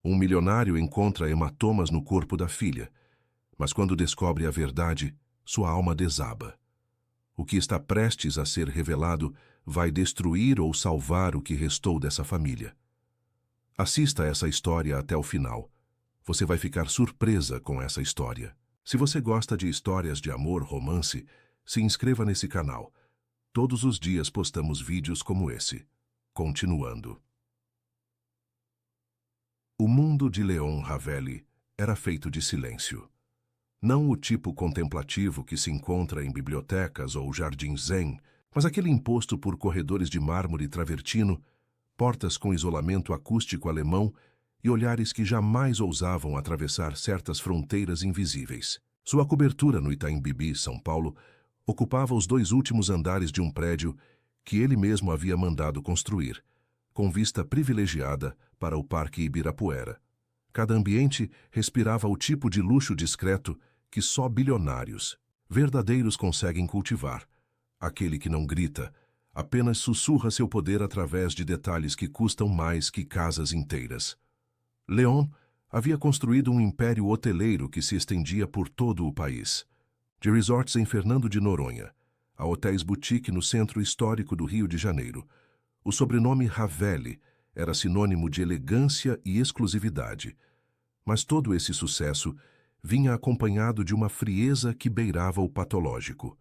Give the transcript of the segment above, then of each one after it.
Um milionário encontra hematomas no corpo da filha, mas quando descobre a verdade, sua alma desaba. O que está prestes a ser revelado vai destruir ou salvar o que restou dessa família. Assista essa história até o final. Você vai ficar surpresa com essa história. Se você gosta de histórias de amor, romance, se inscreva nesse canal. Todos os dias postamos vídeos como esse. Continuando. O mundo de Leon Ravelli era feito de silêncio. Não o tipo contemplativo que se encontra em bibliotecas ou jardins zen, mas aquele imposto por corredores de mármore travertino, portas com isolamento acústico alemão e olhares que jamais ousavam atravessar certas fronteiras invisíveis. Sua cobertura no Itaim Bibi, São Paulo, ocupava os 2 últimos andares de um prédio que ele mesmo havia mandado construir, com vista privilegiada para o Parque Ibirapuera. Cada ambiente respirava o tipo de luxo discreto que só bilionários, verdadeiros, conseguem cultivar. Aquele que não grita, apenas sussurra seu poder através de detalhes que custam mais que casas inteiras. Leon havia construído um império hoteleiro que se estendia por todo o país. De resorts em Fernando de Noronha, a hotéis boutique no centro histórico do Rio de Janeiro, o sobrenome Ravelli era sinônimo de elegância e exclusividade. Mas todo esse sucesso vinha acompanhado de uma frieza que beirava o patológico.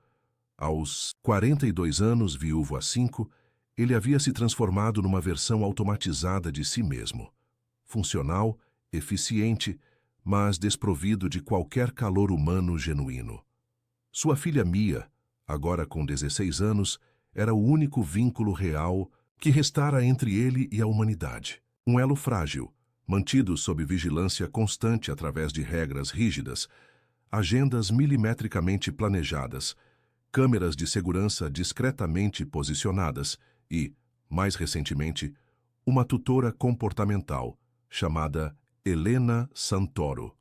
Aos 42 anos, viúvo há 5, ele havia se transformado numa versão automatizada de si mesmo. Funcional, eficiente, mas desprovido de qualquer calor humano genuíno. Sua filha Mia, agora com 16 anos, era o único vínculo real que restara entre ele e a humanidade. Um elo frágil, mantido sob vigilância constante através de regras rígidas, agendas milimetricamente planejadas, câmeras de segurança discretamente posicionadas e, mais recentemente, uma tutora comportamental, chamada Helena Santoro.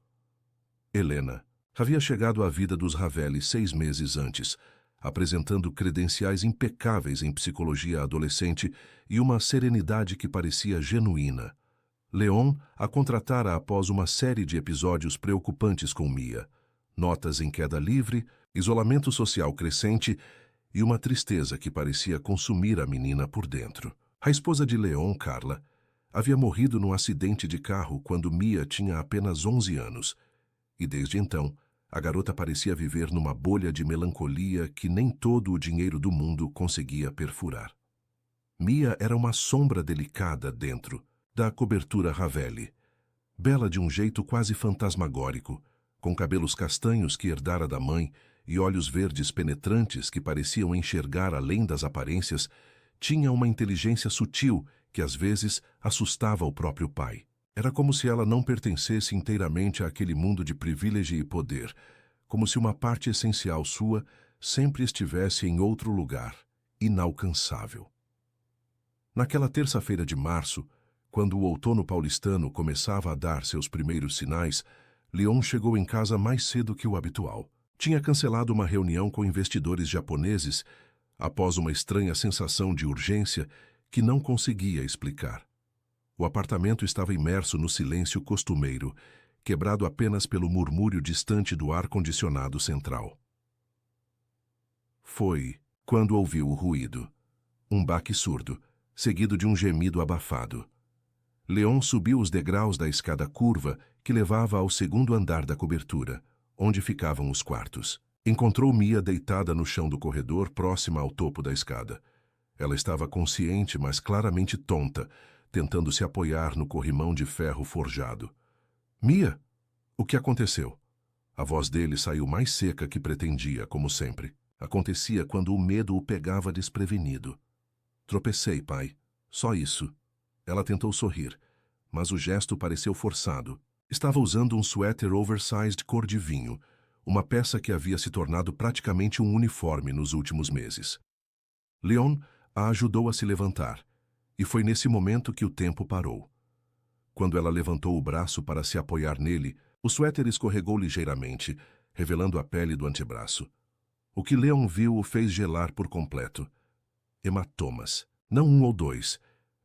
Helena havia chegado à vida dos Ravelli 6 meses antes, apresentando credenciais impecáveis em psicologia adolescente e uma serenidade que parecia genuína. Leon a contratara após uma série de episódios preocupantes com Mia, notas em queda livre, isolamento social crescente e uma tristeza que parecia consumir a menina por dentro. A esposa de Leon, Carla, havia morrido num acidente de carro quando Mia tinha apenas 11 anos, e desde então a garota parecia viver numa bolha de melancolia que nem todo o dinheiro do mundo conseguia perfurar. Mia era uma sombra delicada dentro da cobertura Ravelli, bela de um jeito quase fantasmagórico, com cabelos castanhos que herdara da mãe e olhos verdes penetrantes que pareciam enxergar além das aparências. Tinha uma inteligência sutil que às vezes assustava o próprio pai. Era como se ela não pertencesse inteiramente àquele mundo de privilégio e poder, como se uma parte essencial sua sempre estivesse em outro lugar, inalcançável. Naquela terça-feira de março, quando o outono paulistano começava a dar seus primeiros sinais, Leon chegou em casa mais cedo que o habitual. Tinha cancelado uma reunião com investidores japoneses após uma estranha sensação de urgência que não conseguia explicar. O apartamento estava imerso no silêncio costumeiro, quebrado apenas pelo murmúrio distante do ar-condicionado central. Foi quando ouviu o ruído. Um baque surdo, seguido de um gemido abafado. Leon subiu os degraus da escada curva que levava ao 2º andar da cobertura, onde ficavam os quartos. Encontrou Mia deitada no chão do corredor, próxima ao topo da escada. Ela estava consciente, mas claramente tonta, tentando se apoiar no corrimão de ferro forjado. Mia, o que aconteceu? A voz dele saiu mais seca que pretendia, como sempre. Acontecia quando o medo o pegava desprevenido. Tropecei, pai. Só isso. Ela tentou sorrir, mas o gesto pareceu forçado. Estava usando um suéter oversized cor de vinho, uma peça que havia se tornado praticamente um uniforme nos últimos meses. Leon a ajudou a se levantar, e foi nesse momento que o tempo parou. Quando ela levantou o braço para se apoiar nele, o suéter escorregou ligeiramente, revelando a pele do antebraço. O que Leon viu o fez gelar por completo. Hematomas. Não 1 ou 2,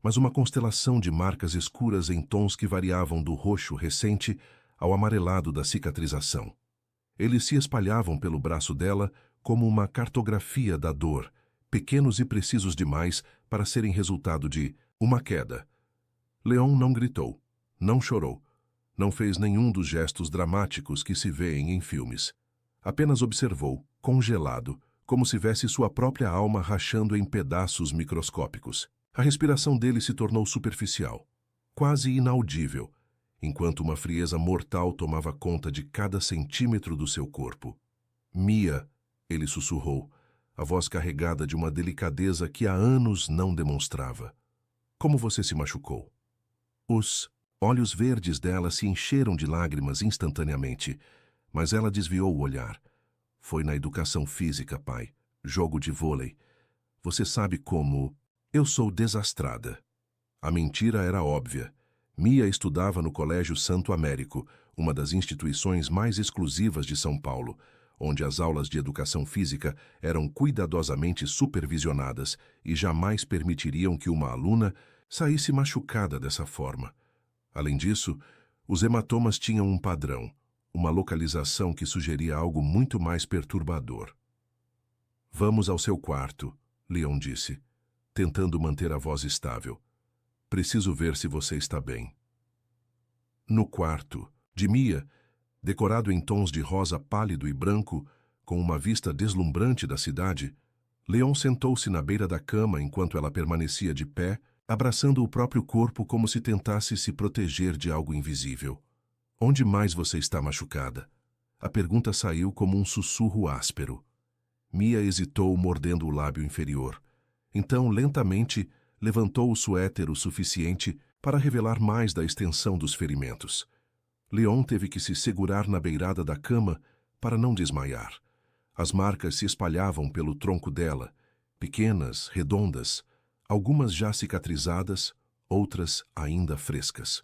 mas uma constelação de marcas escuras em tons que variavam do roxo recente ao amarelado da cicatrização. Eles se espalhavam pelo braço dela como uma cartografia da dor, pequenos e precisos demais para serem resultado de uma queda. Leon não gritou, não chorou, não fez nenhum dos gestos dramáticos que se veem em filmes. Apenas observou, congelado, como se vesse sua própria alma rachando em pedaços microscópicos. A respiração dele se tornou superficial, quase inaudível, enquanto uma frieza mortal tomava conta de cada centímetro do seu corpo. Mia, ele sussurrou, a voz carregada de uma delicadeza que há anos não demonstrava. Como você se machucou? Os olhos verdes dela se encheram de lágrimas instantaneamente, mas ela desviou o olhar. Foi na educação física, pai. Jogo de vôlei. Você sabe como... Eu sou desastrada. A mentira era óbvia. Mia estudava no Colégio Santo Américo, uma das instituições mais exclusivas de São Paulo, onde as aulas de educação física eram cuidadosamente supervisionadas e jamais permitiriam que uma aluna saísse machucada dessa forma. Além disso, os hematomas tinham um padrão, uma localização que sugeria algo muito mais perturbador. Vamos ao seu quarto, Leon disse, tentando manter a voz estável. Preciso ver se você está bem. No quarto, de Mia, decorado em tons de rosa pálido e branco, com uma vista deslumbrante da cidade, Leon sentou-se na beira da cama enquanto ela permanecia de pé, abraçando o próprio corpo como se tentasse se proteger de algo invisível. Onde mais você está machucada? A pergunta saiu como um sussurro áspero. Mia hesitou, mordendo o lábio inferior. Então, lentamente, levantou o suéter o suficiente para revelar mais da extensão dos ferimentos. Leon teve que se segurar na beirada da cama para não desmaiar. As marcas se espalhavam pelo tronco dela, pequenas, redondas, algumas já cicatrizadas, outras ainda frescas.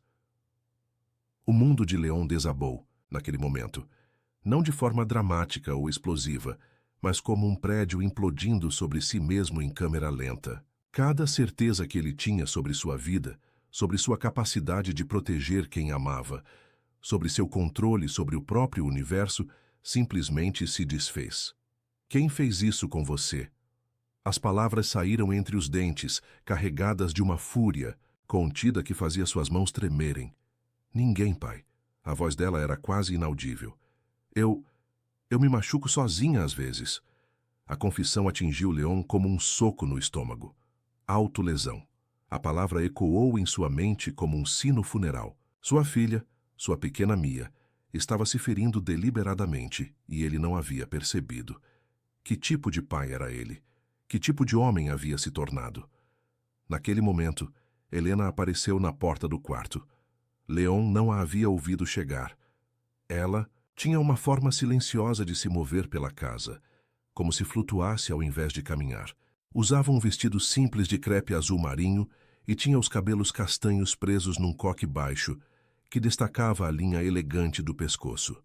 O mundo de Leon desabou, naquele momento, não de forma dramática ou explosiva, mas como um prédio implodindo sobre si mesmo em câmera lenta. Cada certeza que ele tinha sobre sua vida, sobre sua capacidade de proteger quem amava, sobre seu controle sobre o próprio universo, simplesmente se desfez. Quem fez isso com você? As palavras saíram entre os dentes, carregadas de uma fúria, contida que fazia suas mãos tremerem. Ninguém, pai. A voz dela era quase inaudível. Eu me machuco sozinha às vezes. A confissão atingiu Leon como um soco no estômago. Autolesão. A palavra ecoou em sua mente como um sino funeral. Sua filha, sua pequena Mia, estava se ferindo deliberadamente e ele não havia percebido. Que tipo de pai era ele? Que tipo de homem havia se tornado? Naquele momento, Helena apareceu na porta do quarto. Leon não a havia ouvido chegar. Ela tinha uma forma silenciosa de se mover pela casa, como se flutuasse ao invés de caminhar. Usava um vestido simples de crepe azul marinho e tinha os cabelos castanhos presos num coque baixo, que destacava a linha elegante do pescoço.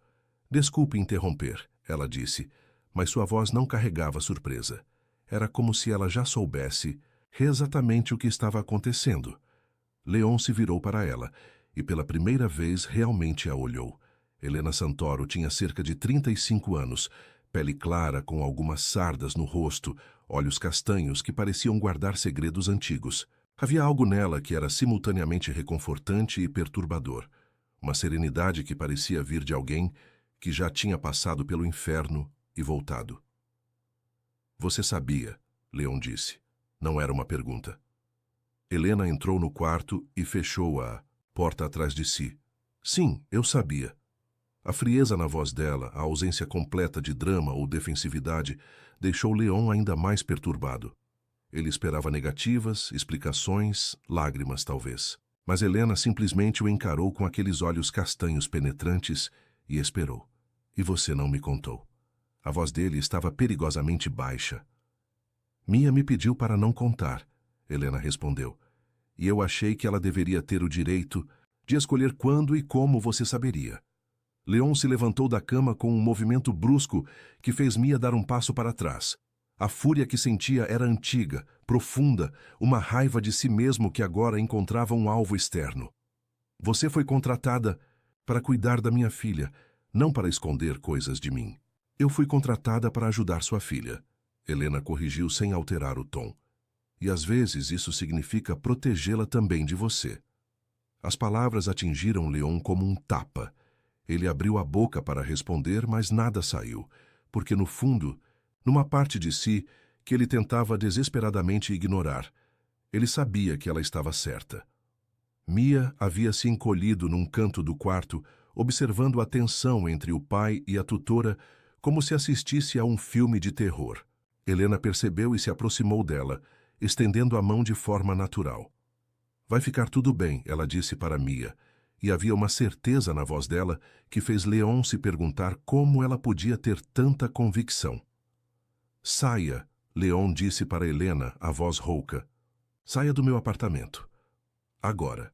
Desculpe interromper, ela disse, mas sua voz não carregava surpresa. Era como se ela já soubesse exatamente o que estava acontecendo. Leon se virou para ela e pela primeira vez realmente a olhou. Helena Santoro tinha cerca de 35 anos, pele clara com algumas sardas no rosto, olhos castanhos que pareciam guardar segredos antigos. Havia algo nela que era simultaneamente reconfortante e perturbador. Uma serenidade que parecia vir de alguém que já tinha passado pelo inferno e voltado. Você sabia, Leon disse. Não era uma pergunta. Helena entrou no quarto e fechou a porta atrás de si. Sim, eu sabia. A frieza na voz dela, a ausência completa de drama ou defensividade, deixou Leon ainda mais perturbado. Ele esperava negativas, explicações, lágrimas talvez. Mas Helena simplesmente o encarou com aqueles olhos castanhos penetrantes e esperou. E você não me contou. A voz dele estava perigosamente baixa. Mia me pediu para não contar, Helena respondeu. E eu achei que ela deveria ter o direito de escolher quando e como você saberia. Leon se levantou da cama com um movimento brusco que fez Mia dar um passo para trás. A fúria que sentia era antiga, profunda, uma raiva de si mesmo que agora encontrava um alvo externo. Você foi contratada para cuidar da minha filha, não para esconder coisas de mim. Eu fui contratada para ajudar sua filha. Helena corrigiu sem alterar o tom. E às vezes isso significa protegê-la também de você. As palavras atingiram Leon como um tapa. Ele abriu a boca para responder, mas nada saiu, porque no fundo, numa parte de si que ele tentava desesperadamente ignorar, ele sabia que ela estava certa. Mia havia se encolhido num canto do quarto, observando a tensão entre o pai e a tutora, como se assistisse a um filme de terror. Helena percebeu e se aproximou dela, estendendo a mão de forma natural. Vai ficar tudo bem, ela disse para Mia, e havia uma certeza na voz dela que fez Leon se perguntar como ela podia ter tanta convicção. Saia, Leon disse para Helena, a voz rouca. Saia do meu apartamento. Agora.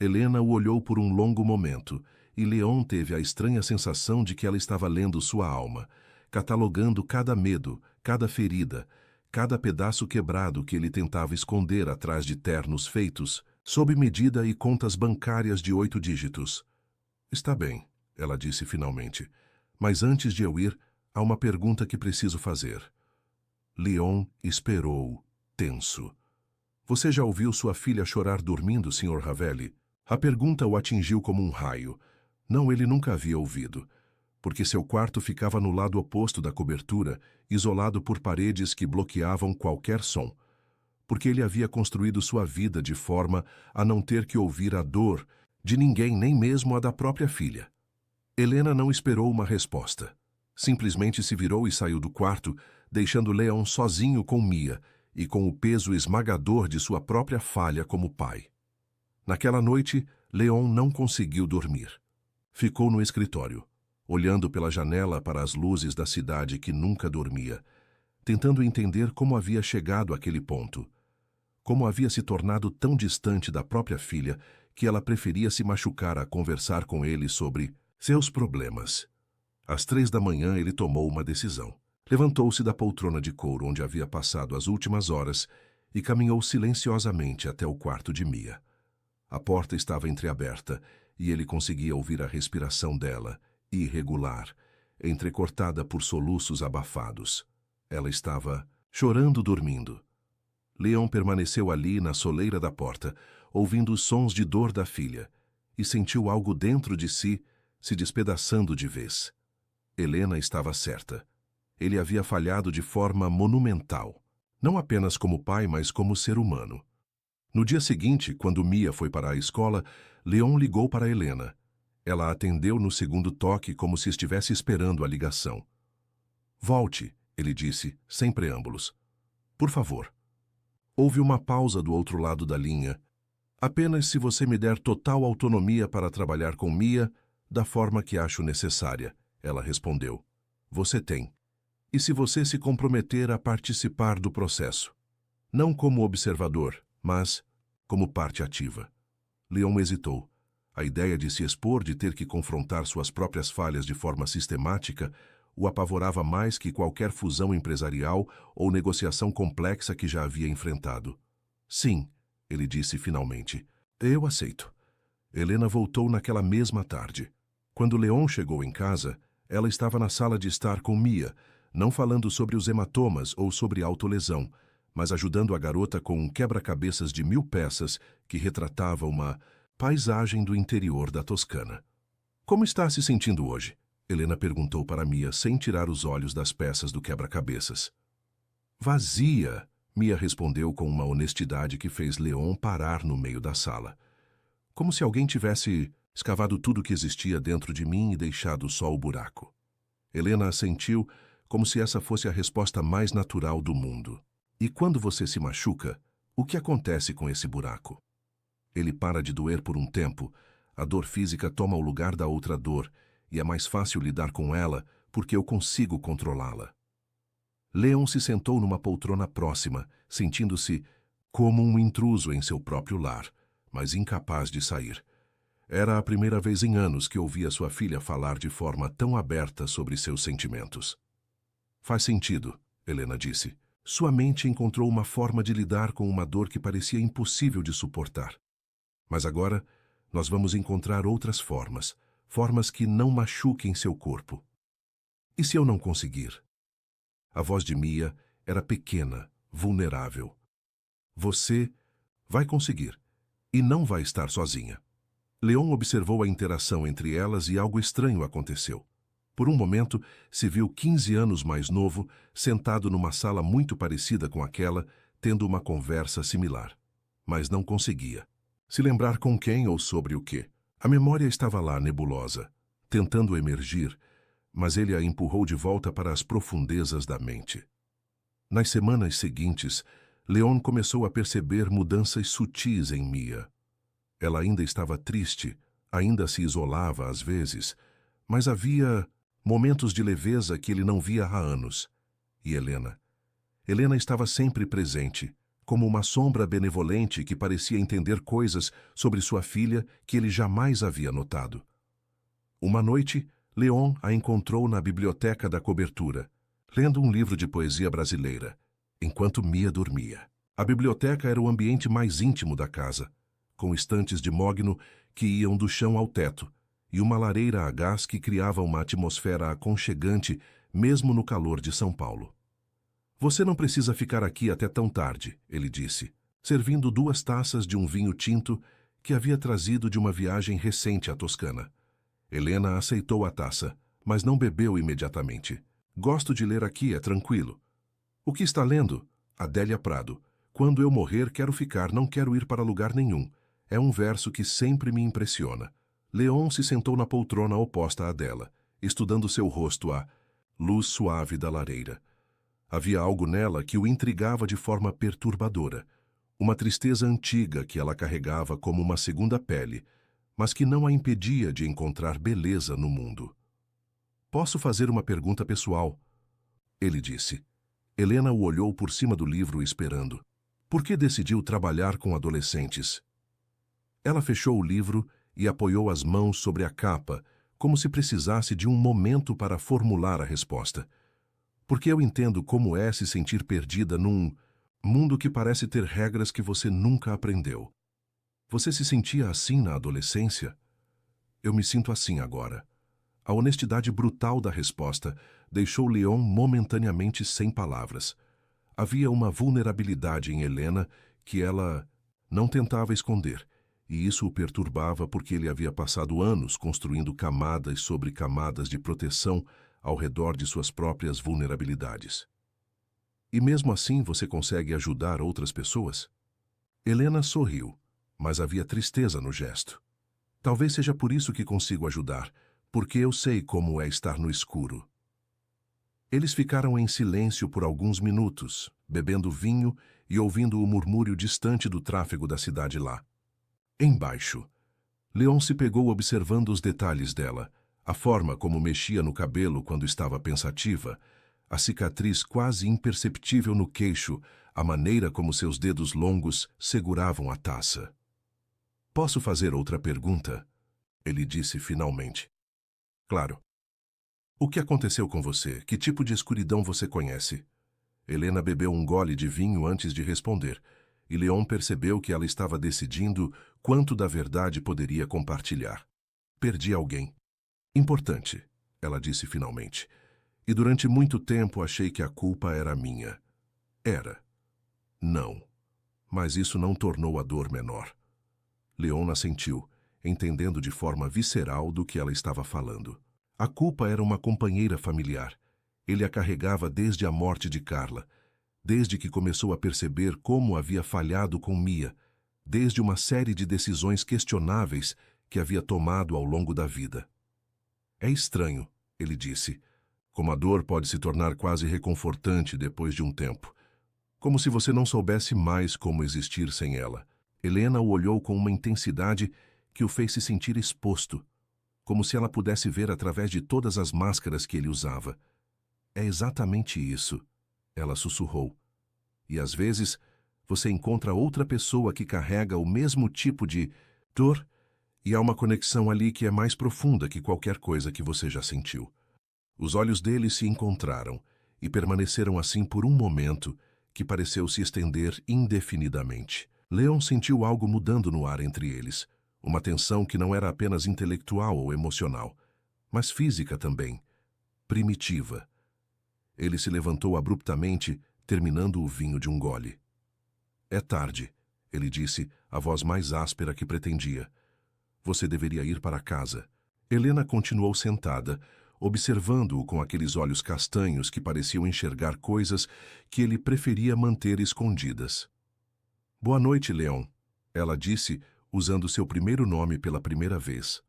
Helena o olhou por um longo momento, e Leon teve a estranha sensação de que ela estava lendo sua alma, catalogando cada medo, cada ferida, cada pedaço quebrado que ele tentava esconder atrás de ternos feitos, sob medida e contas bancárias de 8 dígitos. Está bem, ela disse finalmente, mas antes de eu ir, há uma pergunta que preciso fazer. Leon esperou, tenso. Você já ouviu sua filha chorar dormindo, Sr. Ravelli? A pergunta o atingiu como um raio. Não, ele nunca havia ouvido, porque seu quarto ficava no lado oposto da cobertura, isolado por paredes que bloqueavam qualquer som, porque ele havia construído sua vida de forma a não ter que ouvir a dor de ninguém, nem mesmo a da própria filha. Helena não esperou uma resposta. Simplesmente se virou e saiu do quarto, deixando Leon sozinho com Mia e com o peso esmagador de sua própria falha como pai. Naquela noite, Leon não conseguiu dormir. Ficou no escritório, olhando pela janela para as luzes da cidade que nunca dormia, tentando entender como havia chegado àquele ponto, como havia se tornado tão distante da própria filha que ela preferia se machucar a conversar com ele sobre seus problemas. Às 3 da manhã ele tomou uma decisão. Levantou-se da poltrona de couro onde havia passado as últimas horas e caminhou silenciosamente até o quarto de Mia. A porta estava entreaberta e ele conseguia ouvir a respiração dela, irregular, entrecortada por soluços abafados. Ela estava chorando dormindo. Leon permaneceu ali na soleira da porta, ouvindo os sons de dor da filha, e sentiu algo dentro de si se despedaçando de vez. Helena estava certa. Ele havia falhado de forma monumental, não apenas como pai, mas como ser humano. No dia seguinte, quando Mia foi para a escola, Leon ligou para Helena. Ela atendeu no segundo toque como se estivesse esperando a ligação. Volte, ele disse, sem preâmbulos. Por favor. Houve uma pausa do outro lado da linha. Apenas se você me der total autonomia para trabalhar com Mia, da forma que acho necessária, ela respondeu. Você tem. E se você se comprometer a participar do processo? Não como observador, mas como parte ativa. Leon hesitou. A ideia de se expor, de ter que confrontar suas próprias falhas de forma sistemática, o apavorava mais que qualquer fusão empresarial ou negociação complexa que já havia enfrentado. Sim, ele disse finalmente. Eu aceito. Helena voltou naquela mesma tarde. Quando Leon chegou em casa, ela estava na sala de estar com Mia, não falando sobre os hematomas ou sobre autolesão, mas ajudando a garota com um quebra-cabeças de 1000 peças que retratava uma paisagem do interior da Toscana. Como está se sentindo hoje? Helena perguntou para Mia sem tirar os olhos das peças do quebra-cabeças. Vazia, Mia respondeu com uma honestidade que fez Leon parar no meio da sala. Como se alguém tivesse escavado tudo que existia dentro de mim e deixado só o buraco. Helena assentiu como se essa fosse a resposta mais natural do mundo. E quando você se machuca, o que acontece com esse buraco? Ele para de doer por um tempo, a dor física toma o lugar da outra dor, e é mais fácil lidar com ela porque eu consigo controlá-la. Leon se sentou numa poltrona próxima, sentindo-se como um intruso em seu próprio lar, mas incapaz de sair. Era a primeira vez em anos que ouvia sua filha falar de forma tão aberta sobre seus sentimentos. Faz sentido, Helena disse. Sua mente encontrou uma forma de lidar com uma dor que parecia impossível de suportar. Mas agora, nós vamos encontrar outras formas, formas que não machuquem seu corpo. E se eu não conseguir? A voz de Mia era pequena, vulnerável. Você vai conseguir, e não vai estar sozinha. Leon observou a interação entre elas e algo estranho aconteceu. Por um momento, se viu 15 anos mais novo, sentado numa sala muito parecida com aquela, tendo uma conversa similar. Mas não conseguia se lembrar com quem ou sobre o quê. A memória estava lá, nebulosa, tentando emergir, mas ele a empurrou de volta para as profundezas da mente. Nas semanas seguintes, Leon começou a perceber mudanças sutis em Mia. Ela ainda estava triste, ainda se isolava às vezes, mas havia momentos de leveza que ele não via há anos. E Helena? Helena estava sempre presente, como uma sombra benevolente que parecia entender coisas sobre sua filha que ele jamais havia notado. Uma noite, Leon a encontrou na biblioteca da cobertura, lendo um livro de poesia brasileira, enquanto Mia dormia. A biblioteca era o ambiente mais íntimo da casa, com estantes de mogno que iam do chão ao teto, e uma lareira a gás que criava uma atmosfera aconchegante mesmo no calor de São Paulo. Você não precisa ficar aqui até tão tarde, ele disse, servindo 2 taças de um vinho tinto que havia trazido de uma viagem recente à Toscana. Helena aceitou a taça, mas não bebeu imediatamente. Gosto de ler aqui, é tranquilo. O que está lendo? Adélia Prado. Quando eu morrer, quero ficar, não quero ir para lugar nenhum. É um verso que sempre me impressiona. Leon se sentou na poltrona oposta à dela, estudando seu rosto à luz suave da lareira. Havia algo nela que o intrigava de forma perturbadora, uma tristeza antiga que ela carregava como uma segunda pele, mas que não a impedia de encontrar beleza no mundo. Posso fazer uma pergunta pessoal? Ele disse. Helena o olhou por cima do livro esperando. Por que decidiu trabalhar com adolescentes? Ela fechou o livro e apoiou as mãos sobre a capa, como se precisasse de um momento para formular a resposta. Porque eu entendo como é se sentir perdida num mundo que parece ter regras que você nunca aprendeu. Você se sentia assim na adolescência? Eu me sinto assim agora. A honestidade brutal da resposta deixou Leon momentaneamente sem palavras. Havia uma vulnerabilidade em Helena que ela não tentava esconder, e isso o perturbava porque ele havia passado anos construindo camadas sobre camadas de proteção ao redor de suas próprias vulnerabilidades. E mesmo assim você consegue ajudar outras pessoas? Helena sorriu, mas havia tristeza no gesto. Talvez seja por isso que consigo ajudar, porque eu sei como é estar no escuro. Eles ficaram em silêncio por alguns minutos, bebendo vinho e ouvindo o murmúrio distante do tráfego da cidade lá. Embaixo, Leon se pegou observando os detalhes dela, a forma como mexia no cabelo quando estava pensativa, a cicatriz quase imperceptível no queixo, a maneira como seus dedos longos seguravam a taça. Posso fazer outra pergunta? Ele disse finalmente. Claro. O que aconteceu com você? Que tipo de escuridão você conhece? Helena bebeu um gole de vinho antes de responder, e Leon percebeu que ela estava decidindo quanto da verdade poderia compartilhar. Perdi alguém. Importante, ela disse finalmente. E durante muito tempo achei que a culpa era minha. Era. Não. Mas isso não tornou a dor menor. Leon assentiu, entendendo de forma visceral do que ela estava falando. A culpa era uma companheira familiar. Ele a carregava desde a morte de Carla, desde que começou a perceber como havia falhado com Mia, desde uma série de decisões questionáveis que havia tomado ao longo da vida. É estranho, ele disse, como a dor pode se tornar quase reconfortante depois de um tempo. Como se você não soubesse mais como existir sem ela. Helena o olhou com uma intensidade que o fez se sentir exposto, como se ela pudesse ver através de todas as máscaras que ele usava. É exatamente isso, ela sussurrou. E às vezes, você encontra outra pessoa que carrega o mesmo tipo de dor e há uma conexão ali que é mais profunda que qualquer coisa que você já sentiu. Os olhos dele se encontraram e permaneceram assim por um momento que pareceu se estender indefinidamente. Leon sentiu algo mudando no ar entre eles, uma tensão que não era apenas intelectual ou emocional, mas física também, primitiva. Ele se levantou abruptamente, terminando o vinho de um gole. "É tarde", ele disse, a voz mais áspera que pretendia. "Você deveria ir para casa." Helena continuou sentada, observando-o com aqueles olhos castanhos que pareciam enxergar coisas que ele preferia manter escondidas. "Boa noite, Leon", ela disse, usando seu primeiro nome pela primeira vez.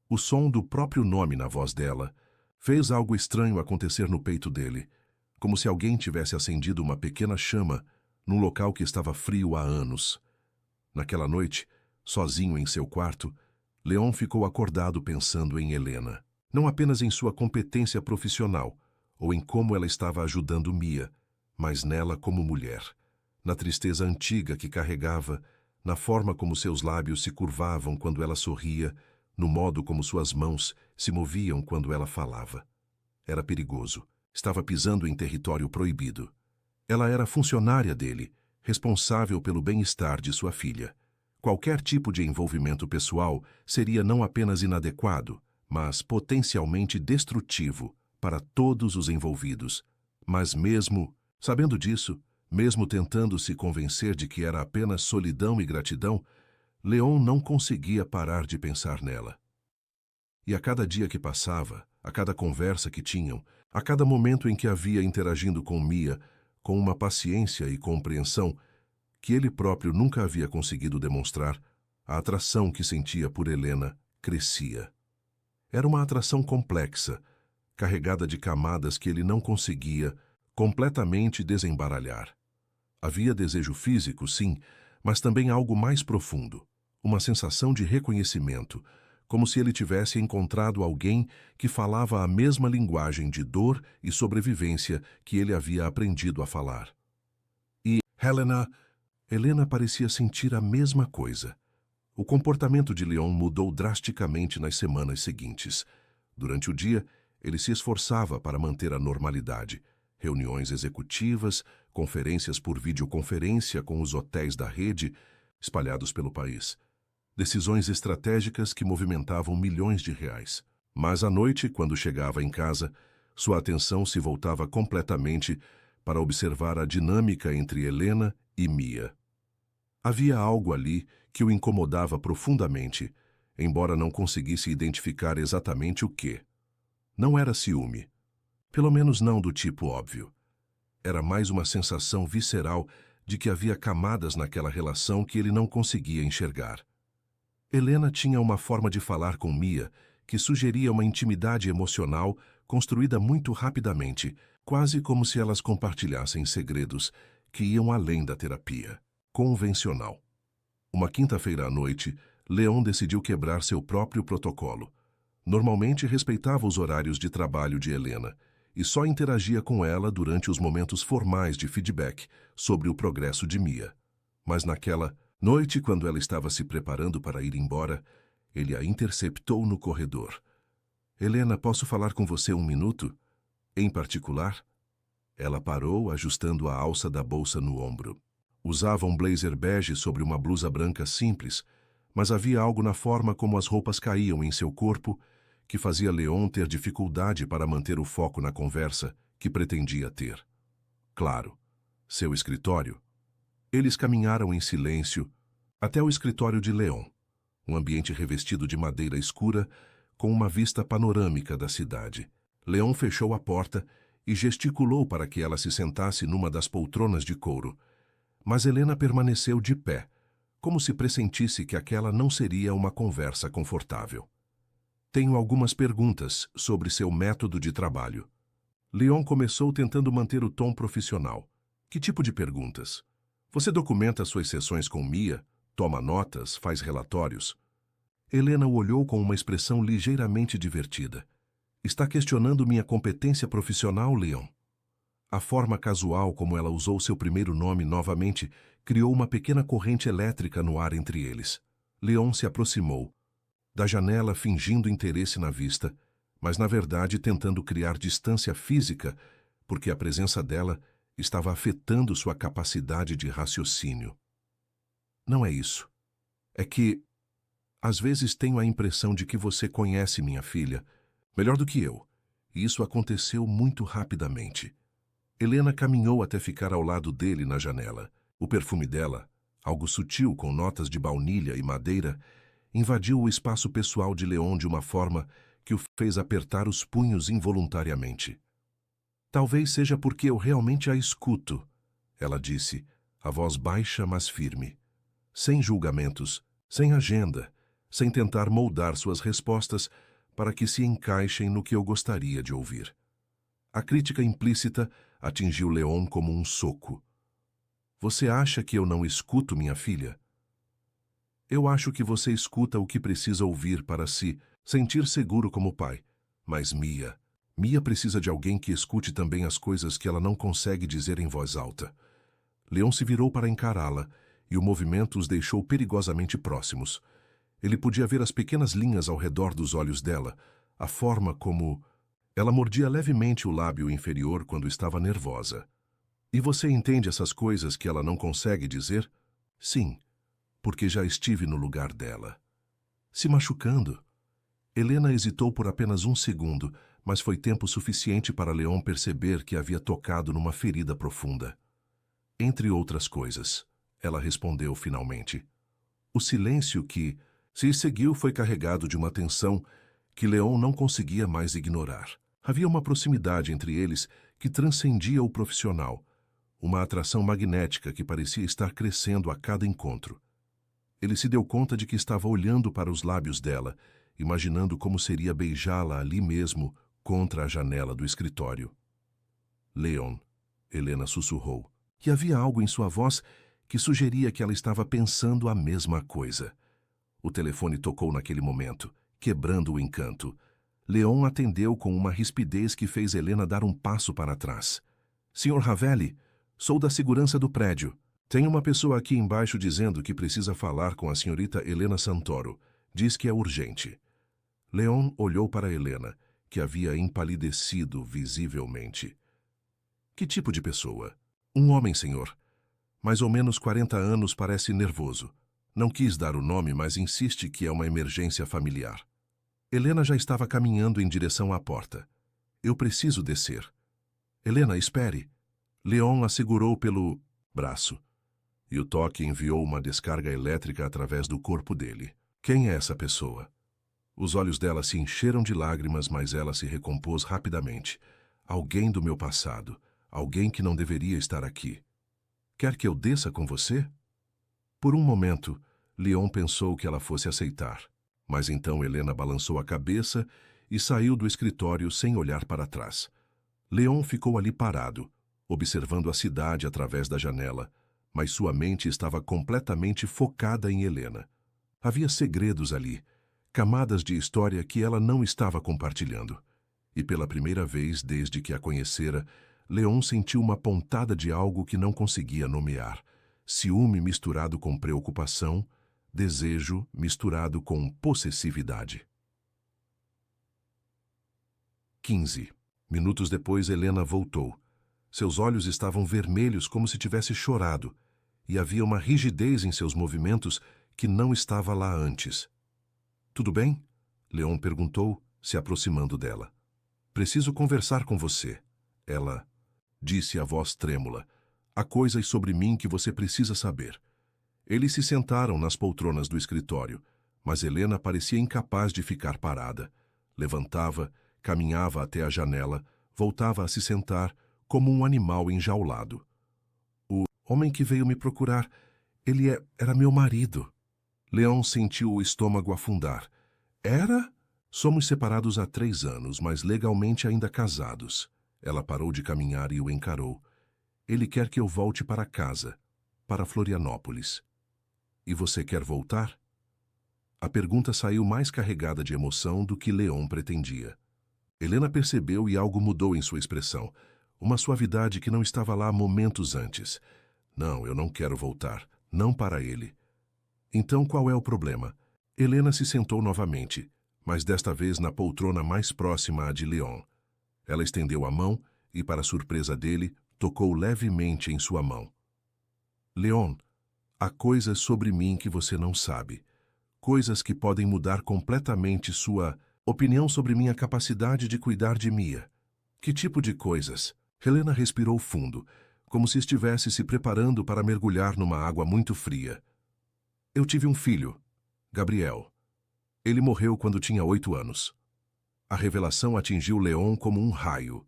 O som do próprio nome na voz dela fez algo estranho acontecer no peito dele, como se alguém tivesse acendido uma pequena chama num local que estava frio há anos. Naquela noite, sozinho em seu quarto, Leon ficou acordado pensando em Helena. Não apenas em sua competência profissional, ou em como ela estava ajudando Mia, mas nela como mulher, na tristeza antiga que carregava, na forma como seus lábios se curvavam quando ela sorria, no modo como suas mãos se moviam quando ela falava. Era perigoso. Estava pisando em território proibido. Ela era funcionária dele, responsável pelo bem-estar de sua filha. Qualquer tipo de envolvimento pessoal seria não apenas inadequado, mas potencialmente destrutivo para todos os envolvidos. Mas mesmo sabendo disso, mesmo tentando se convencer de que era apenas solidão e gratidão, Leon não conseguia parar de pensar nela. E a cada dia que passava, a cada conversa que tinham, a cada momento em que havia interagindo com Mia, com uma paciência e compreensão que ele próprio nunca havia conseguido demonstrar, a atração que sentia por Helena crescia. Era uma atração complexa, carregada de camadas que ele não conseguia completamente desembaralhar. Havia desejo físico, sim, mas também algo mais profundo, uma sensação de reconhecimento, como se ele tivesse encontrado alguém que falava a mesma linguagem de dor e sobrevivência que ele havia aprendido a falar. E Helena parecia sentir a mesma coisa. O comportamento de Leon mudou drasticamente nas semanas seguintes. Durante o dia, ele se esforçava para manter a normalidade. Reuniões executivas, conferências por videoconferência com os hotéis da rede, espalhados pelo país. Decisões estratégicas que movimentavam milhões de reais. Mas à noite, quando chegava em casa, sua atenção se voltava completamente para observar a dinâmica entre Helena e Mia. Havia algo ali que o incomodava profundamente, embora não conseguisse identificar exatamente o que. Não era ciúme. Pelo menos não do tipo óbvio. Era mais uma sensação visceral de que havia camadas naquela relação que ele não conseguia enxergar. Helena tinha uma forma de falar com Mia que sugeria uma intimidade emocional construída muito rapidamente, quase como se elas compartilhassem segredos que iam além da terapia convencional. Uma quinta-feira à noite, Leon decidiu quebrar seu próprio protocolo. Normalmente respeitava os horários de trabalho de Helena e só interagia com ela durante os momentos formais de feedback sobre o progresso de Mia. Mas naquela noite, quando ela estava se preparando para ir embora, ele a interceptou no corredor. "Helena, posso falar com você um minuto? Em particular?" Ela parou, ajustando a alça da bolsa no ombro. Usava um blazer bege sobre uma blusa branca simples, mas havia algo na forma como as roupas caíam em seu corpo que fazia Leon ter dificuldade para manter o foco na conversa que pretendia ter. Claro, seu escritório. Eles caminharam em silêncio até o escritório de Leon, um ambiente revestido de madeira escura com uma vista panorâmica da cidade. Leon fechou a porta e gesticulou para que ela se sentasse numa das poltronas de couro, mas Helena permaneceu de pé, como se pressentisse que aquela não seria uma conversa confortável. "Tenho algumas perguntas sobre seu método de trabalho." Leon começou tentando manter o tom profissional. "Que tipo de perguntas? Você documenta suas sessões com Mia? Toma notas? Faz relatórios?" Helena o olhou com uma expressão ligeiramente divertida. "Está questionando minha competência profissional, Leon?" A forma casual como ela usou seu primeiro nome novamente criou uma pequena corrente elétrica no ar entre eles. Leon se aproximou da janela fingindo interesse na vista, mas na verdade tentando criar distância física porque a presença dela estava afetando sua capacidade de raciocínio. Não é isso. É que, às vezes, tenho a impressão de que você conhece minha filha melhor do que eu, e isso aconteceu muito rapidamente. Helena caminhou até ficar ao lado dele na janela. O perfume dela, algo sutil com notas de baunilha e madeira, invadiu o espaço pessoal de Leon de uma forma que o fez apertar os punhos involuntariamente. Talvez seja porque eu realmente a escuto, ela disse, a voz baixa mas firme. Sem julgamentos, sem agenda, sem tentar moldar suas respostas para que se encaixem no que eu gostaria de ouvir. A crítica implícita atingiu Leon como um soco. Você acha que eu não escuto minha filha? Eu acho que você escuta o que precisa ouvir para se sentir seguro como pai. Mas Mia precisa de alguém que escute também as coisas que ela não consegue dizer em voz alta. Leon se virou para encará-la, e o movimento os deixou perigosamente próximos. Ele podia ver as pequenas linhas ao redor dos olhos dela, a forma como ela mordia levemente o lábio inferior quando estava nervosa. E você entende essas coisas que ela não consegue dizer? Sim, porque já estive no lugar dela. Se machucando. Helena hesitou por apenas um segundo, mas foi tempo suficiente para Leon perceber que havia tocado numa ferida profunda. Entre outras coisas, ela respondeu finalmente. O silêncio que se seguiu foi carregado de uma tensão que Leon não conseguia mais ignorar. Havia uma proximidade entre eles que transcendia o profissional, uma atração magnética que parecia estar crescendo a cada encontro. Ele se deu conta de que estava olhando para os lábios dela, imaginando como seria beijá-la ali mesmo, contra a janela do escritório. Leon, Helena sussurrou, e havia algo em sua voz que sugeria que ela estava pensando a mesma coisa. O telefone tocou naquele momento, quebrando o encanto. Leon atendeu com uma rispidez que fez Helena dar um passo para trás. Sr. Ravelli, sou da segurança do prédio. Tem uma pessoa aqui embaixo dizendo que precisa falar com a senhorita Helena Santoro. Diz que é urgente. Leon olhou para Helena, que havia empalidecido visivelmente. Que tipo de pessoa? Um homem, senhor. Mais ou menos 40 anos, parece nervoso. Não quis dar o nome, mas insiste que é uma emergência familiar. Helena já estava caminhando em direção à porta. Eu preciso descer. Helena, espere. Leon a segurou pelo braço, e o toque enviou uma descarga elétrica através do corpo dele. Quem é essa pessoa? Os olhos dela se encheram de lágrimas, mas ela se recompôs rapidamente. Alguém do meu passado. Alguém que não deveria estar aqui. Quer que eu desça com você? Por um momento, Leon pensou que ela fosse aceitar. Mas então Helena balançou a cabeça e saiu do escritório sem olhar para trás. Leon ficou ali parado, observando a cidade através da janela, mas sua mente estava completamente focada em Helena. Havia segredos ali, camadas de história que ela não estava compartilhando. E pela primeira vez desde que a conhecera, Leon sentiu uma pontada de algo que não conseguia nomear. Ciúme misturado com preocupação, desejo misturado com possessividade. 15. Minutos depois, Helena voltou. Seus olhos estavam vermelhos como se tivesse chorado, e havia uma rigidez em seus movimentos que não estava lá antes. Tudo bem? Leon perguntou, se aproximando dela. Preciso conversar com você. Ela disse a voz trêmula. Há coisas sobre mim que você precisa saber. Eles se sentaram nas poltronas do escritório, mas Helena parecia incapaz de ficar parada. Levantava, caminhava até a janela, voltava a se sentar como um animal enjaulado. O homem que veio me procurar, era meu marido. Leon sentiu o estômago afundar. Era? Somos separados há 3 anos, mas legalmente ainda casados. Ela parou de caminhar e o encarou. Ele quer que eu volte para casa, para Florianópolis. E você quer voltar? A pergunta saiu mais carregada de emoção do que Leon pretendia. Helena percebeu e algo mudou em sua expressão, uma suavidade que não estava lá momentos antes. Não, eu não quero voltar, não para ele. Então qual é o problema? Helena se sentou novamente, mas desta vez na poltrona mais próxima à de Leon. Ela estendeu a mão e, para surpresa dele, tocou levemente em sua mão. Leon, há coisas sobre mim que você não sabe. Coisas que podem mudar completamente sua opinião sobre minha capacidade de cuidar de Mia. Que tipo de coisas? Helena respirou fundo, como se estivesse se preparando para mergulhar numa água muito fria. Eu tive um filho, Gabriel. Ele morreu quando tinha 8 anos. A revelação atingiu Leon como um raio.